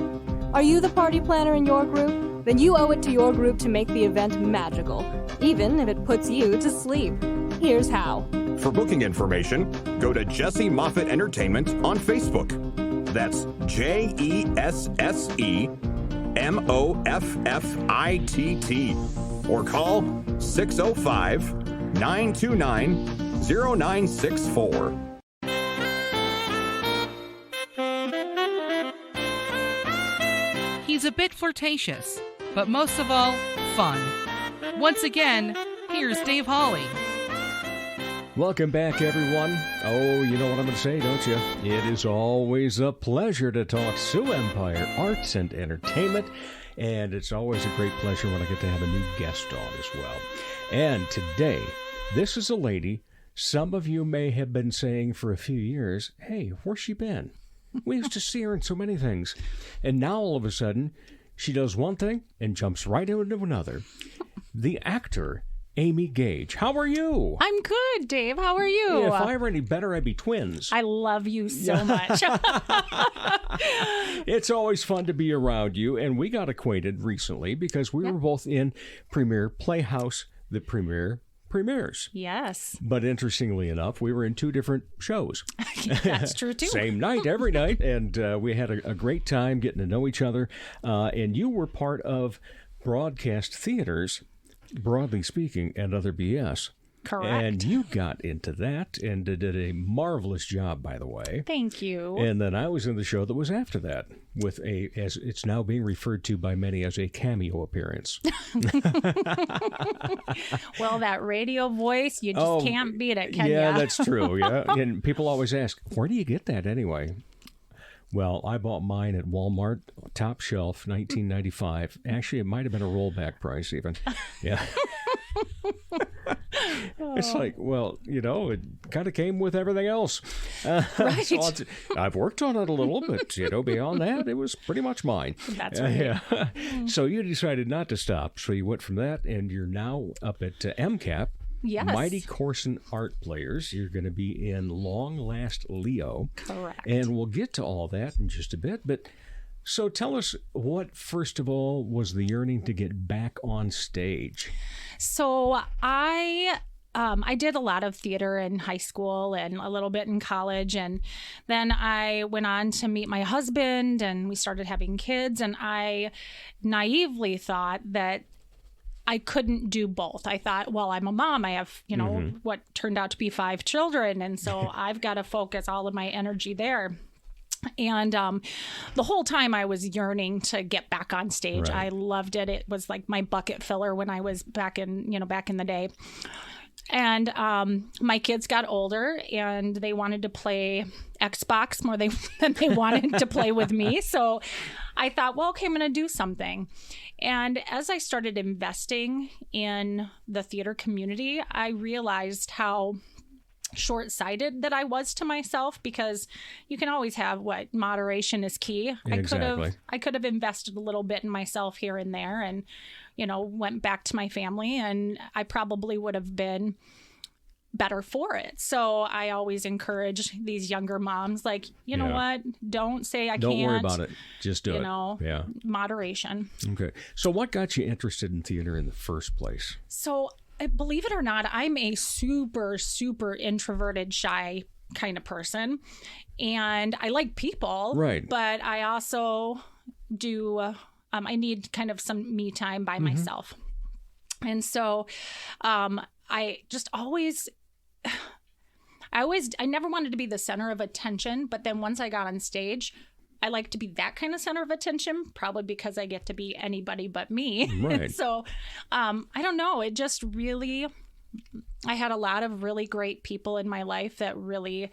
Are you the party planner in your group? Then you owe it to your group to make the event magical, even if it puts you to sleep. Here's how. For booking information, go to Jesse Moffat Entertainment on Facebook. That's JESSEMOFFITT. Or call 605-929-0964. He's a bit flirtatious, but most of all, fun. Once again, here's Dave Hawley. Welcome back, everyone. Oh, you know what I'm going to say, don't you? It is always a pleasure to talk Sioux Empire arts and entertainment, and it's always a great pleasure when I get to have a new guest on as well. And today, this is a lady some of you may have been saying for a few years, hey, where's she been? We used to see her in so many things. And now, all of a sudden, she does one thing and jumps right into another. The actor Amy Gage. How are you? I'm good, Dave. How are you? Yeah, if I were any better, I'd be twins. I love you so much. It's always fun to be around you, and we got acquainted recently because we were both in Premiere Playhouse, the premieres. Yes. But interestingly enough, we were in two different shows. That's true, too. Same night, every night, and we had a great time getting to know each other, and you were part of Broadcast Theaters, Broadly Speaking, and Other BS. Correct. And you got into that and did a marvelous job, by the way. Thank you. And then I was in the show that was after that with as it's now being referred to by many as a cameo appearance. Well, that radio voice, you just can't beat it, can you? Yeah, that's true. Yeah. And people always ask, where do you get that anyway? Well, I bought mine at Walmart, top shelf, 1995. Actually, it might have been a rollback price even. Yeah. It's like, well, it kind of came with everything else. Right. So I've worked on it a little, but, beyond that, it was pretty much mine. That's right. Yeah. So you decided not to stop. So you went from that, and you're now up at MCAP. Yes. Mighty Corson Art Players. You're going to be in Long Last Leo. Correct. And we'll get to all that in just a bit. But so tell us what, first of all, was the yearning to get back on stage? So I did a lot of theater in high school and a little bit in college. And then I went on to meet my husband and we started having kids. And I naively thought that I couldn't do both. I thought, well, I'm a mom. I have, what turned out to be 5 children. And so I've got to focus all of my energy there. And the whole time I was yearning to get back on stage. Right. I loved it. It was like my bucket filler when I was back in the day. And my kids got older and they wanted to play Xbox more than they wanted to play with me. So I thought, well, okay, I'm going to do something. And as I started investing in the theater community, I realized how short-sighted that I was to myself, because you can always have moderation is key. Exactly. I could have invested a little bit in myself here and there and, went back to my family, and I probably would have been better for it. So I always encourage these younger moms, like, you know what? Don't say I can't. Don't worry about it. Just do it. Yeah. Moderation. Okay. So what got you interested in theater in the first place? So believe it or not, I'm a super, super introverted, shy kind of person. And I like people. Right. But I also do, I need kind of some me time by myself. And so I never wanted to be the center of attention. But then once I got on stage, I like to be that kind of center of attention, probably because I get to be anybody but me. Right. So I don't know. It just really, I had a lot of really great people in my life that really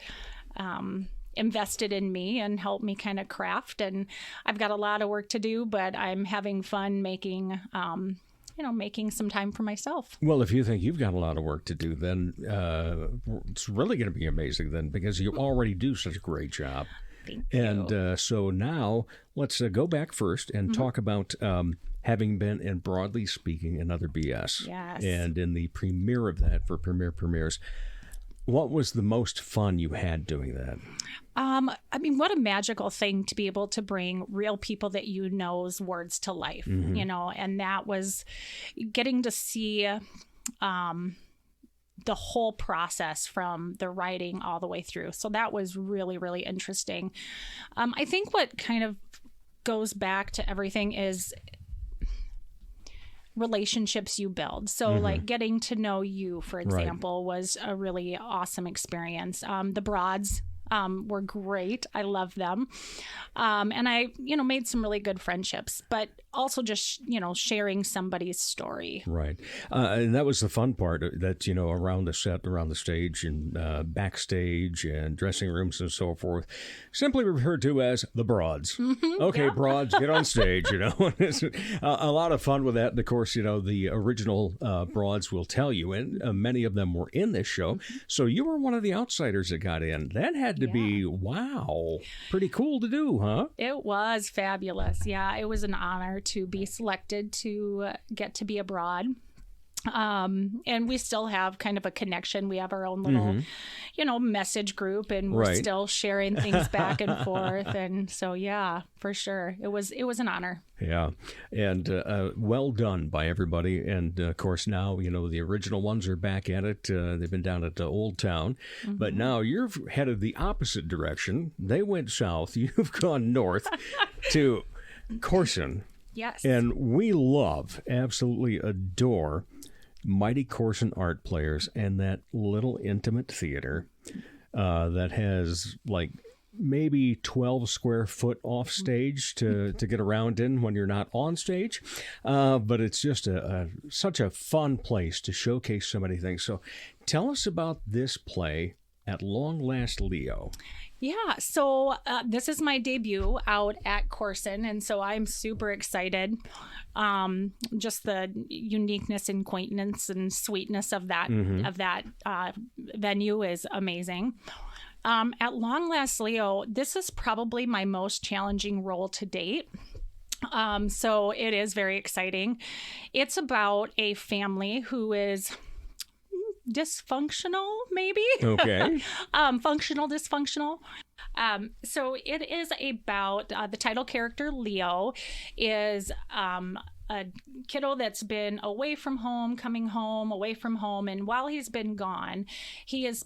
invested in me and helped me kind of craft. And I've got a lot of work to do, but I'm having fun making some time for myself. Well, if you think you've got a lot of work to do, then it's really going to be amazing then, because you already do such a great job. Thank you. And so now let's go back first and talk about having been in Broadly Speaking Another BS. Yes. And in the premiere of that for premieres. What was the most fun you had doing that? I mean, what a magical thing to be able to bring real people that you know's words to life, and that was getting to see the whole process from the writing all the way through. So that was really, really interesting. I think what kind of goes back to everything is relationships you build. So like getting to know you, for example, was a really awesome experience. The Broads were great. I love them. And I, made some really good friendships, but also just, sharing somebody's story. Right. And that was the fun part that, around the set, around the stage and backstage and dressing rooms and so forth, simply referred to as the Broads. Okay, Broads, get on stage, It's a lot of fun with that. And of course, the original Broads will tell you, and many of them were in this show. So you were one of the outsiders that got in. That had to be, wow, pretty cool to do, huh? It was fabulous. Yeah, it was an honor to be selected to get to be a Broad. And we still have kind of a connection. We have our own little, message group, and we're still sharing things back and forth. And so, yeah, for sure. It was an honor. Yeah. And well done by everybody. And of course, now, the original ones are back at it. They've been down at Old Town. But now you're headed the opposite direction. They went south. You've gone north to Corson. Yes. And we absolutely adore Mighty Corson Art Players and that little intimate theater that has like maybe 12 square foot off stage to get around in when you're not on stage. But it's just such a fun place to showcase so many things. So tell us about this play, At Long Last, Leo. Yeah, so this is my debut out at Corson, and so I'm super excited. Just the uniqueness and quaintness and sweetness of that venue is amazing. At Long Last, Leo, this is probably my most challenging role to date. So it is very exciting. It's about a family who is dysfunctional, maybe. Okay. Functional, dysfunctional. So it is about the title character, Leo, is a kiddo that's been away from home, coming home, away from home. And while he's been gone, he has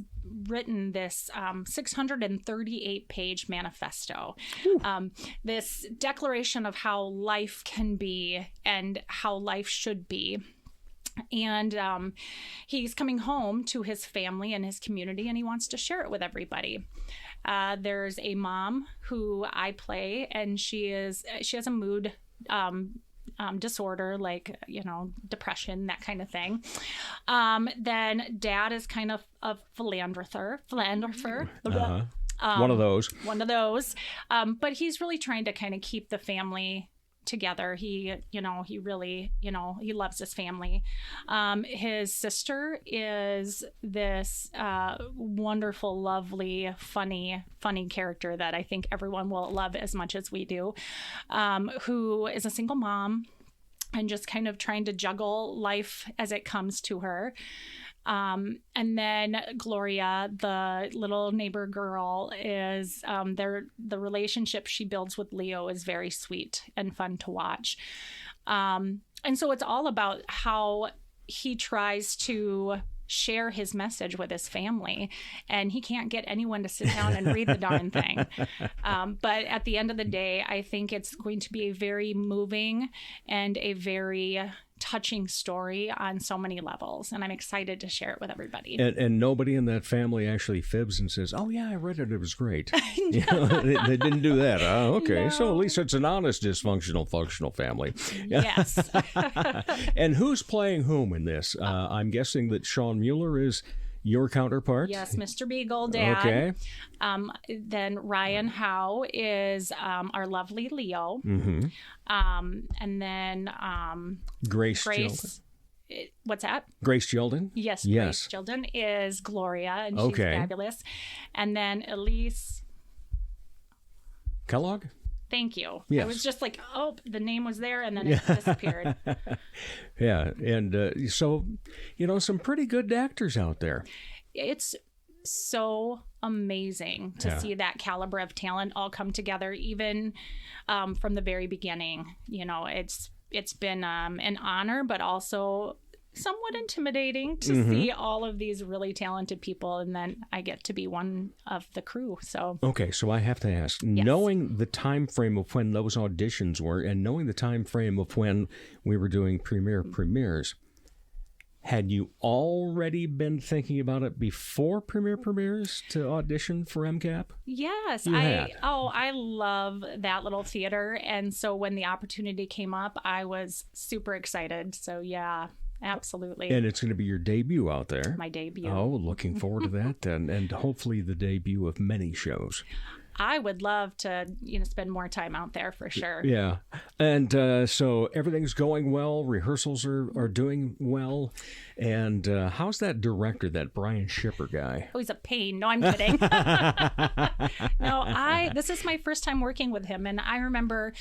written this 638-page manifesto, this declaration of how life can be and how life should be. And he's coming home to his family and his community, and he wants to share it with everybody. There's a mom who I play, and she has a mood disorder, like, depression, that kind of thing. Then dad is kind of a philanderer. One of those. But he's really trying to kind of keep the family together. He really, he loves his family. His sister is this wonderful, lovely, funny character that I think everyone will love as much as we do, who is a single mom and just kind of trying to juggle life as it comes to her. And then Gloria, the little neighbor girl, is the relationship she builds with Leo is very sweet and fun to watch. And so it's all about how he tries to share his message with his family, and he can't get anyone to sit down and read the darn thing. But at the end of the day, I think it's going to be a very moving and a very touching story on so many levels, and I'm excited to share it with everybody. And nobody in that family actually fibs and says, "Oh yeah, I read it. It was great." You know, they didn't do that. Oh, okay, No. so at least it's an honest, dysfunctional, functional family. Yes. And who's playing whom in this? I'm guessing that Sean Mueller is your counterpart. Yes, Mr. Beagle, Dad. Okay. Then Ryan Howe is our lovely Leo. Mm-hmm. And then Grace. What's that? Grace Gilden? Yes, Yes. Grace Gilden is Gloria, and she's Okay. fabulous. And then Elise, Kellogg? thank you. Yes. I was just like, oh, the name was there, and then it disappeared. Yeah, and so, you know, some pretty good actors out there. It's so amazing to see that caliber of talent all come together, even from the very beginning. You know, it's been an honor, but also somewhat intimidating to see all of these really talented people, and then I get to be one of the crew. So Okay, so I have to ask, knowing the time frame of when those auditions were, and knowing the time frame of when we were doing premieres, had you already been thinking about it before premieres to audition for MCAP? yes, You had. I love that little theater, and so when the opportunity came up, I was super excited. So yeah, absolutely. And it's going to be your debut out there. My debut. Oh, looking forward to that, and hopefully the debut of many shows. I would love to, spend more time out there for sure. Yeah. And so everything's going well. Rehearsals are doing well. And how's that director, that Brian Shipper guy? Oh, he's a pain. No, I'm kidding. No, this is my first time working with him. And I remember,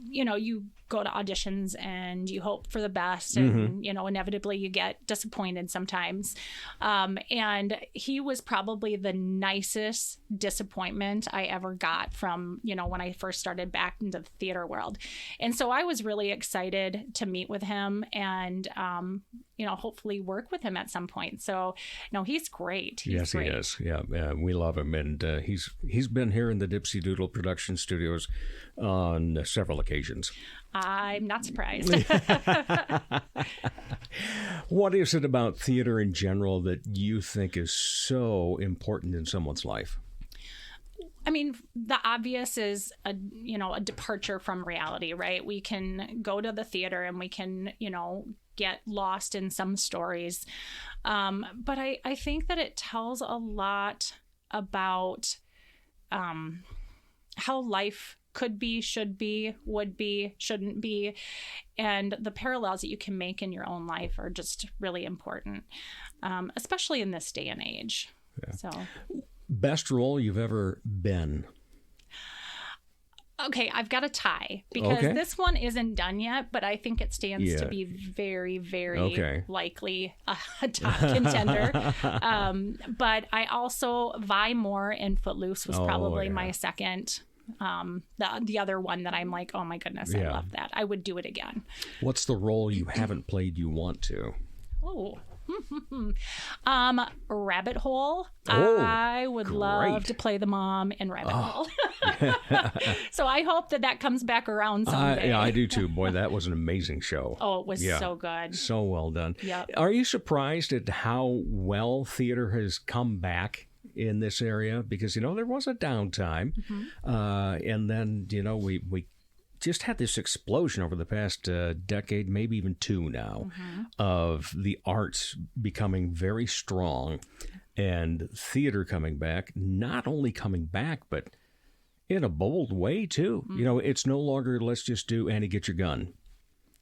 you go to auditions and you hope for the best, and inevitably you get disappointed sometimes, and he was probably the nicest disappointment I ever got from when I first started back into the theater world. And so I was really excited to meet with him and hopefully work with him at some point. So no, he's great. He's great. He is. Yeah, we love him, and he's been here in the Dipsy Doodle production studios on several occasions. I'm not surprised. What is it about theater in general that you think is so important in someone's life? I mean, the obvious is a departure from reality, right? We can go to the theater and we can, get lost in some stories. But I think that it tells a lot about how life could be, should be, would be, shouldn't be. And the parallels that you can make in your own life are just really important, especially in this day and age. Yeah. So, best role you've ever been? Okay, I've got a tie because this one isn't done yet, but I think it stands to be very, very likely a top contender. But I also, Vi Moore in Footloose was probably my second. The other one that I'm like, oh my goodness, I love that. I would do it again. What's the role you haven't played you want to? Oh. Rabbit Hole. I would love to play the mom in Rabbit Hole. So I hope that comes back around someday. I do too. Boy, that was an amazing show. Oh, it was so good. So well done. Yep. Are you surprised at how well theater has come back in this area? Because, there was a downtime. And then, we just had this explosion over the past decade, maybe even two now, of the arts becoming very strong and theater coming back, not only coming back, but in a bold way too. It's no longer, let's just do Annie, get your gun.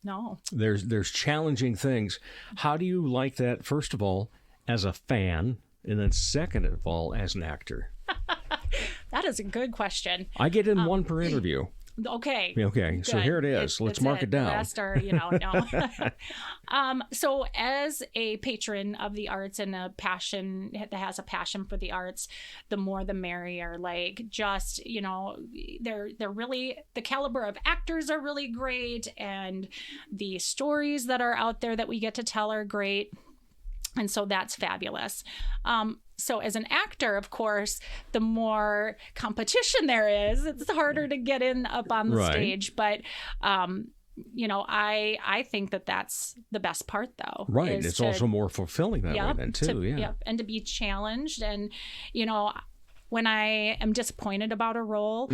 No. There's challenging things. How do you like that, first of all, as a fan, and then second of all, as an actor? That is a good question. I get in one per interview. Okay. Okay. So here it is. Let's mark it down. The rest are, no. So as a patron of the arts and a passion that has a passion for the arts, the more the merrier. Like just, they're really, the caliber of actors are really great, and the stories that are out there that we get to tell are great. And so that's fabulous. So as an actor, of course, the more competition there is, it's harder to get in up on the stage. But I think that that's the best part, though. Right. It's also more fulfilling that way then, too. Yep. And to be challenged. And, when I am disappointed about a role,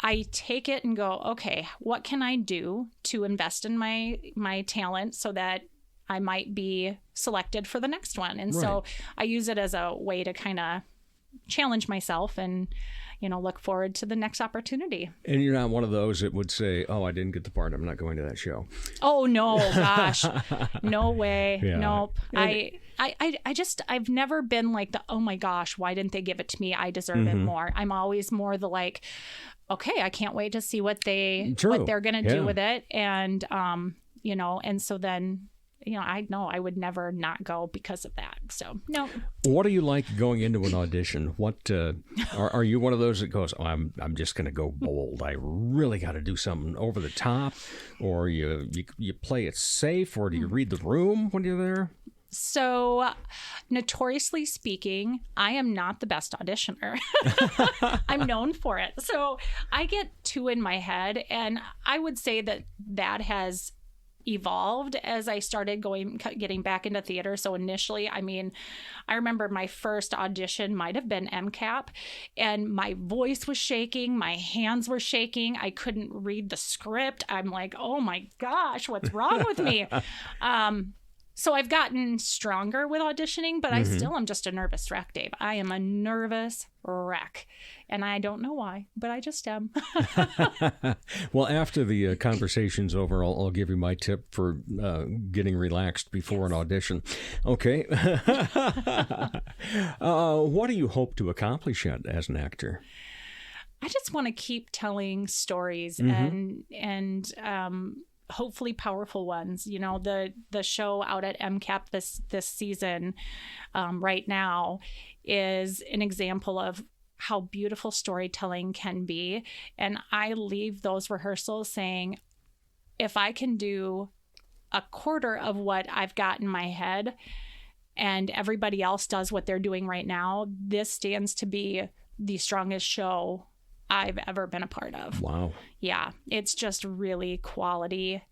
I take it and go, okay, what can I do to invest in my talent so that I might be selected for the next one? And so I use it as a way to kind of challenge myself and, look forward to the next opportunity. And you're not one of those that would say, oh, I didn't get the part, I'm not going to that show. Oh, no, gosh. No way. Yeah. Nope. I've never been like oh my gosh, why didn't they give it to me? I deserve it more. I'm always more the like, okay, I can't wait to see what they're going to do with it. And, and so then, I know I would never not go because of that. So, no. What do you like going into an audition? What are you one of those that goes, oh, I'm just going to go bold. I really got to do something over the top, or you play it safe, or do you read the room when you're there? So, notoriously speaking, I am not the best auditioner. I'm known for it. So I get two in my head, and I would say that has evolved as I started getting back into theater. So initially, I remember my first audition might have been MCAP, and my voice was shaking, my hands were shaking, I couldn't read the script. I'm like, oh my gosh, what's wrong with me? So I've gotten stronger with auditioning, but I still am just a nervous wreck, Dave. I am a nervous wreck. And I don't know why, but I just am. Well, after the conversation's over, I'll give you my tip for getting relaxed before an audition. Okay. What do you hope to accomplish as an actor? I just want to keep telling stories and hopefully powerful ones. The show out at MCAP this season right now is an example of how beautiful storytelling can be. And I leave those rehearsals saying, if I can do a quarter of what I've got in my head and everybody else does what they're doing right now, this stands to be the strongest show I've ever been a part of. Wow. Yeah. It's just really quality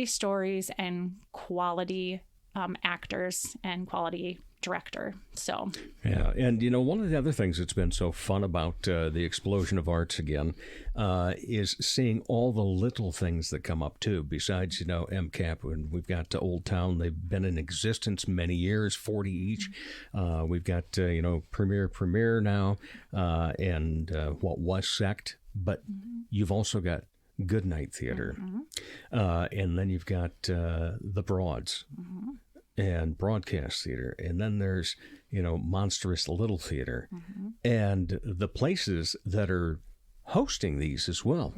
stories and quality actors and quality director. So yeah, and one of the other things that's been so fun about the explosion of arts again is seeing all the little things that come up too. Besides MCAP, and we've got Old Town. They've been in existence many years, 40 each. We've got Premiere now, and what was Sect, but you've also got Good Night Theater, and then you've got the Broads. And broadcast theater, and then there's monstrous little theater, and the places that are hosting these as well,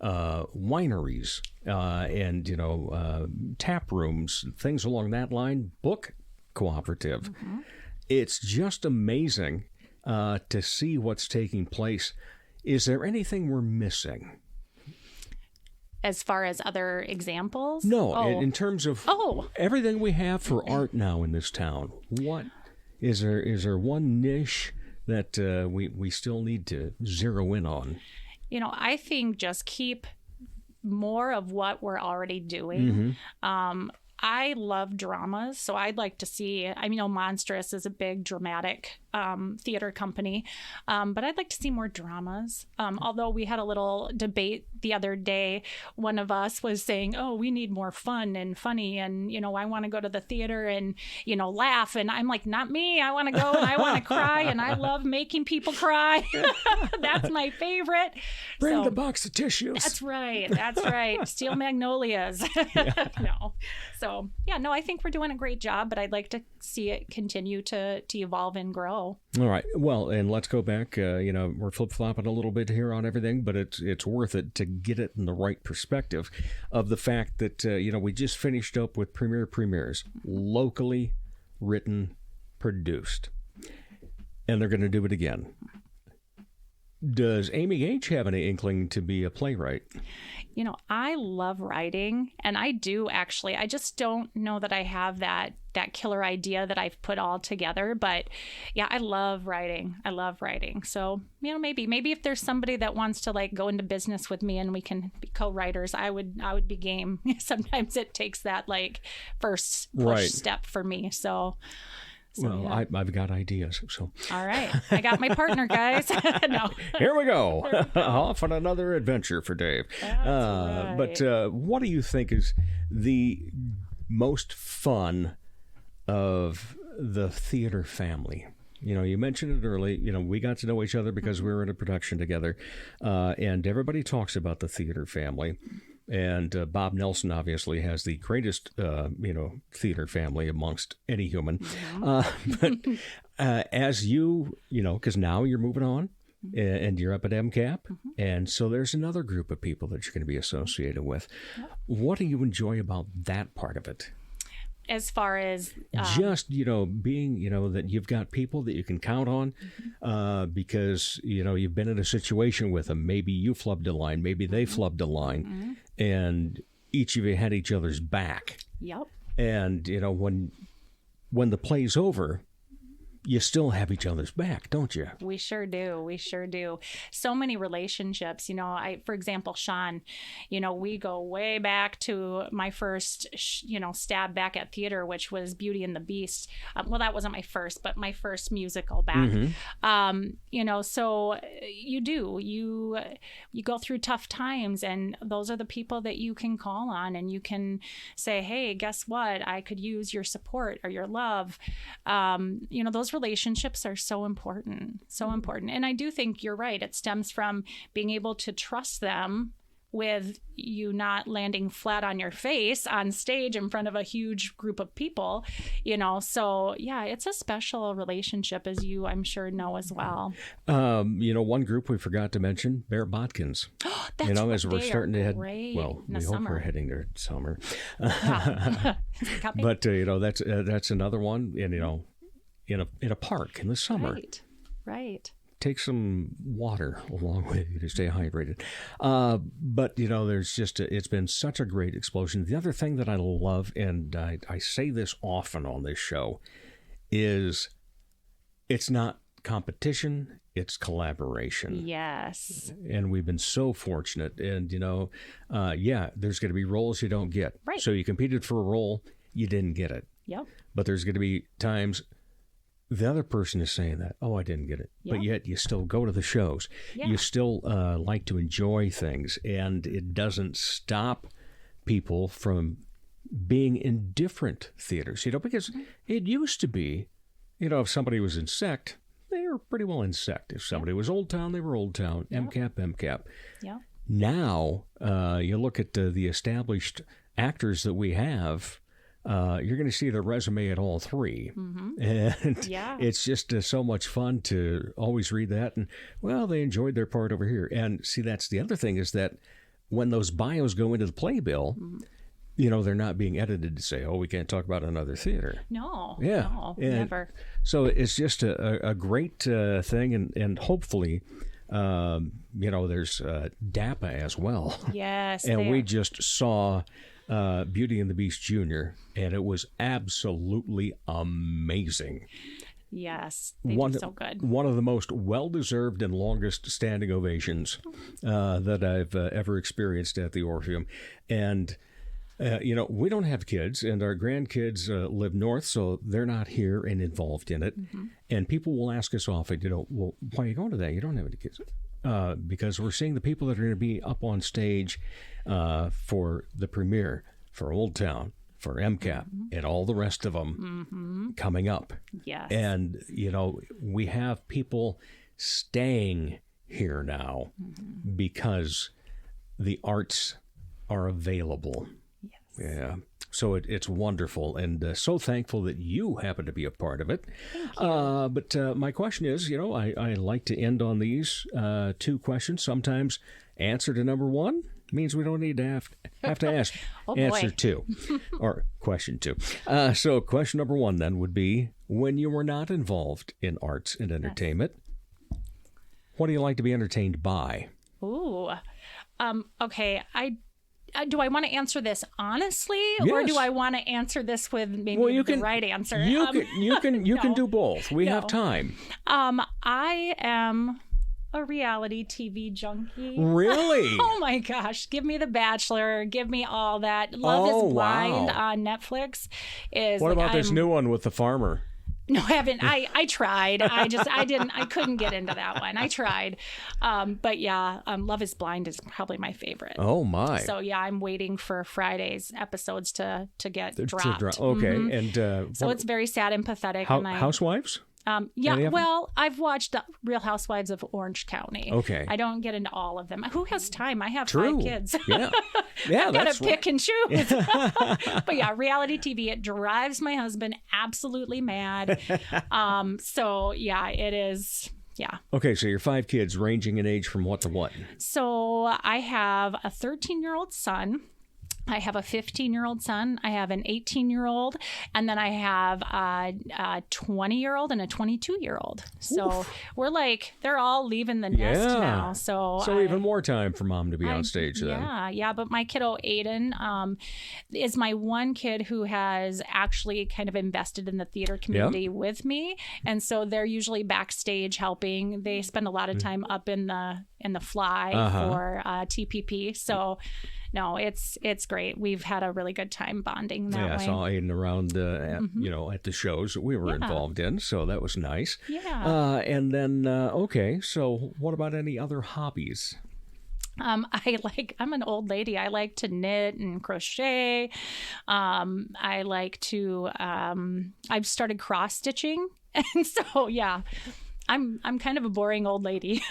wineries and tap rooms, things along that line, book cooperative. It's just amazing to see what's taking place. Is there anything we're missing? As far as other examples? No, in terms of everything we have for art now in this town. What is there one niche that we still need to zero in on? I think just keep more of what we're already doing. I love dramas, so I'd like to see, Monstrous is a big dramatic theater company, but I'd like to see more dramas. Although we had a little debate the other day, one of us was saying, oh, we need more fun and funny, and, I want to go to the theater and, laugh, and I'm like, not me, I want to go and I want to cry, and I love making people cry. That's my favorite. Bring the box of tissues. That's right. Steel magnolias. No. So, I think we're doing a great job, but I'd like to see it continue to evolve and grow. All right. Well, and let's go back. We're flip-flopping a little bit here on everything, but it's worth it to get it in the right perspective of the fact that, we just finished up with premieres, locally written, produced, and they're going to do it again. Does Amy Gage have any inkling to be a playwright? You know, I love writing, and I do actually. I just don't know that I have that killer idea that I've put all together. But yeah, I love writing. So, you know, maybe if there's somebody that wants to like go into business with me and we can be co-writers, I would be game. Sometimes it takes that like first push step for me. So well, yeah. I've got ideas. So all right, I got my partner, guys. No. Here we go. Off on another adventure for Dave. That's right. But what do you think is the most fun of the theater family? You know, you mentioned it early. You know, we got to know each other because we were in a production together, and everybody talks about the theater family. And Bob Nelson obviously has the greatest, theater family amongst any human. But as you know, because now you're moving on and you're up at MCAP. And so there's another group of people that you're going to be associated with. What do you enjoy about that part of it? As far as just, being, that you've got people that you can count on because, you've been in a situation with them. Maybe you flubbed a line, maybe they flubbed a line, and each of you had each other's back. Yep. And, when the play's over, you still have each other's back, don't you? We sure do. So many relationships. For example, Sean, we go way back to my first, stab back at theater, which was Beauty and the Beast. Well, that wasn't my first, but my first musical back. So you go through tough times, and those are the people that you can call on, and you can say, hey, guess what? I could use your support or your love. Those relationships are so important. And I do think you're right. It stems from being able to trust them with you not landing flat on your face on stage in front of a huge group of people, So yeah, it's a special relationship, as you, I'm sure, know as well. One group we forgot to mention, Bear Botkins. That's as we're starting to head, well, we hope we're heading to summer. Copy? But that's another one, and in a park in the summer. Right. Take some water along with you to stay hydrated. But, there's it's been such a great explosion. The other thing that I love, and I say this often on this show, is it's not competition, it's collaboration. Yes. And we've been so fortunate. And, there's going to be roles you don't get. Right. So you competed for a role, you didn't get it. Yep. But there's going to be times the other person is saying that, I didn't get it. But yet you still go to the shows. Yeah. You still like to enjoy things. And it doesn't stop people from being in different theaters, because it used to be, if somebody was in Sect, they were pretty well in Sect. If somebody was Old Town, they were Old Town. MCAP. Yeah. Now, you look at the established actors that we have, you're going to see the resume at all three. And it's just so much fun to always read that. And, they enjoyed their part over here. And see, that's the other thing, is that when those bios go into the playbill, they're not being edited to say, we can't talk about another theater. No. Yeah. No, never. So it's just a great thing. And hopefully, there's DAPA as well. Yes. And we just saw Beauty and the Beast Jr., and it was absolutely amazing. Yes, they did so good. One of the most well-deserved and longest standing ovations that I've ever experienced at the Orpheum. And, we don't have kids, and our grandkids live north, so they're not here and involved in it. And people will ask us often, well, why are you going to that? You don't have any kids. Because we're seeing the people that are going to be up on stage for the premiere, for Old Town, for MCAP, and all the rest of them coming up. Yes. And, we have people staying here now because the arts are available. Yes. Yeah. So it's wonderful, and so thankful that you happen to be a part of it. Thank you. But my question is, I like to end on these two questions. Sometimes answer to number one means we don't need to have to ask answer two or question two. So question number one then would be, when you were not involved in arts and entertainment, What do you like to be entertained by? Ooh. Okay. Do I want to answer this honestly, or Yes. do I want to answer this with maybe the right answer? You can do both. We have No. time. I am a reality TV junkie. Really? Oh my gosh. Give me The Bachelor. Give me all that. Love is Blind wow. on Netflix. Is What like, about this new one with the farmer? No, I haven't. I tried. I couldn't get into that one. I tried. But yeah, Love is Blind is probably my favorite. Oh my. So yeah, I'm waiting for Friday's episodes to get dropped. Okay. And So it's very sad and pathetic. Housewives? Yeah, well, I've watched Real Housewives of Orange County. Okay. I don't get into all of them. Who has time? I have True. 5 kids. Yeah. I've got to pick and choose. But yeah, reality TV, it drives my husband absolutely mad. So yeah, it is. Yeah. Okay, so your 5 kids ranging in age from what to what? So I have a 13-year-old son. I have a 15-year-old son. I have an 18-year-old, and then I have a 20-year-old and a 22-year-old. So we're like, they're all leaving the nest now. So even more time for mom to be on stage then. Yeah. But my kiddo Aiden is my one kid who has actually kind of invested in the theater community with me, and so they're usually backstage helping. They spend a lot of time up in the fly for TPP. So. No, it's great. We've had a really good time bonding that way. I saw Aiden around, at the shows that we were involved in, so that was nice. Yeah. And then, okay, so what about any other hobbies? I'm an old lady. I like to knit and crochet. I like to, I've started cross stitching. And so, yeah, I'm kind of a boring old lady.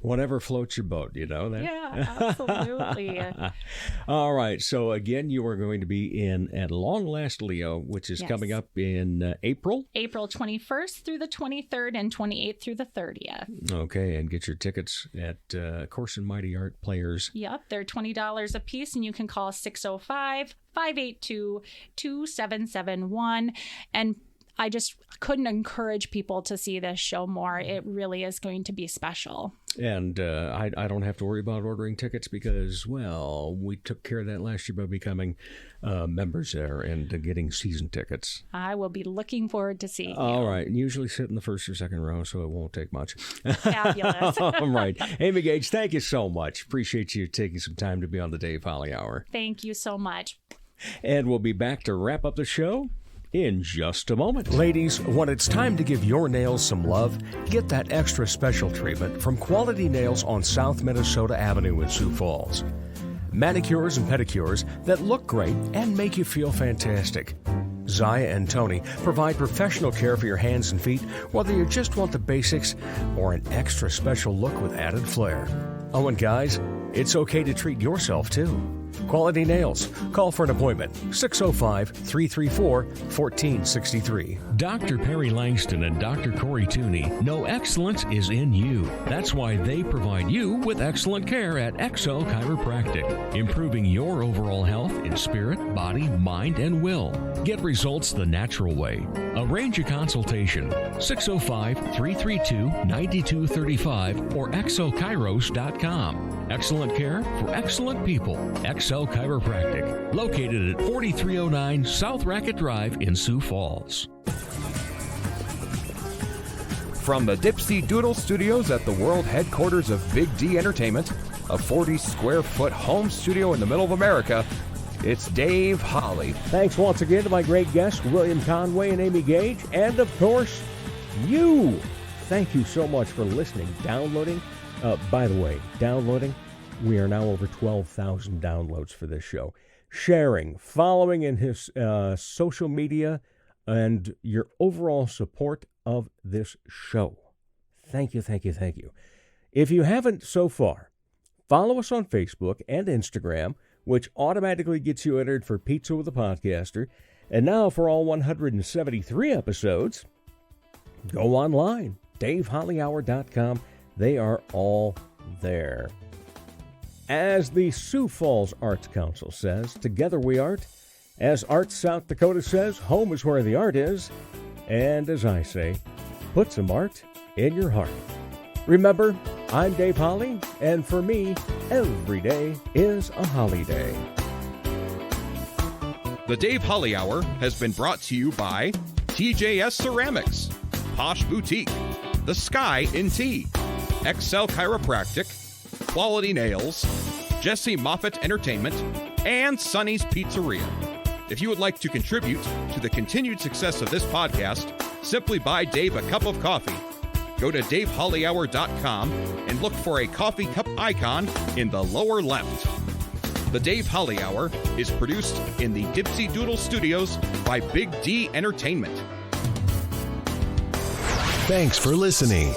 Whatever floats your boat, that? Yeah, absolutely. All right. So, again, you are going to be in At Long Last Leo, which is coming up in April. April 21st through the 23rd and 28th through the 30th. Okay. And get your tickets at Corson Mighty Art Players. Yep. They're $20 a piece, and you can call 605-582-2771. And I just couldn't encourage people to see this show more. It really is going to be special. And I don't have to worry about ordering tickets because, well, we took care of that last year by becoming members there and getting season tickets. I will be looking forward to seeing you. All right. And usually sit in the first or second row, so it won't take much. Fabulous. All right. Amy Gage, thank you so much. Appreciate you taking some time to be on the Dave Holly Hour. Thank you so much. And we'll be back to wrap up the show in just a moment. Ladies, when it's time to give your nails some love, get that extra special treatment from Quality Nails on South Minnesota Avenue in Sioux Falls. Manicures and pedicures that look great and make you feel fantastic. Zaya and Tony provide professional care for your hands and feet, whether you just want the basics or an extra special look with added flair. Oh, and guys, it's okay to treat yourself too. Quality Nails. Call for an appointment. 605-334-1463. Dr. Perry Langston and Dr. Corey Tooney know excellence is in you. That's why they provide you with excellent care at XO Chiropractic, improving your overall health in spirit, body, mind, and will. Get results the natural way. Arrange a consultation. 605-332-9235 or exokairos.com. Excellent care for excellent people. XO Chiropractic, located at 4309 South Racket Drive in Sioux Falls. From the Dipsy Doodle Studios at the world headquarters of Big D Entertainment, a 40-square-foot home studio in the middle of America, it's Dave Holly. Thanks once again to my great guests, William Conway and Amy Gage, and of course, you. Thank you so much for listening, downloading. By the way, downloading, we are now over 12,000 downloads for this show. Sharing, following in his social media, and your overall support of this show. Thank you, thank you, thank you. If you haven't so far, follow us on Facebook and Instagram, which automatically gets you entered for Pizza with a Podcaster. And now for all 173 episodes, go online, DaveHollyHour.com. They are all there. As the Sioux Falls Arts Council says, together we art. As Arts South Dakota says, home is where the art is. And as I say, put some art in your heart. Remember, I'm Dave Holly, and for me, every day is a holiday. The Dave Holly Hour has been brought to you by TJS Ceramics, Posh Boutique, The Sky in Tea, Excel Chiropractic, Quality Nails, Jesse Moffitt Entertainment, and Sonny's Pizzeria. If you would like to contribute to the continued success of this podcast, simply buy Dave a cup of coffee. Go to davehollyhour.com and look for a coffee cup icon in the lower left. The Dave Holly Hour is produced in the Dipsy Doodle Studios by Big D Entertainment. Thanks for listening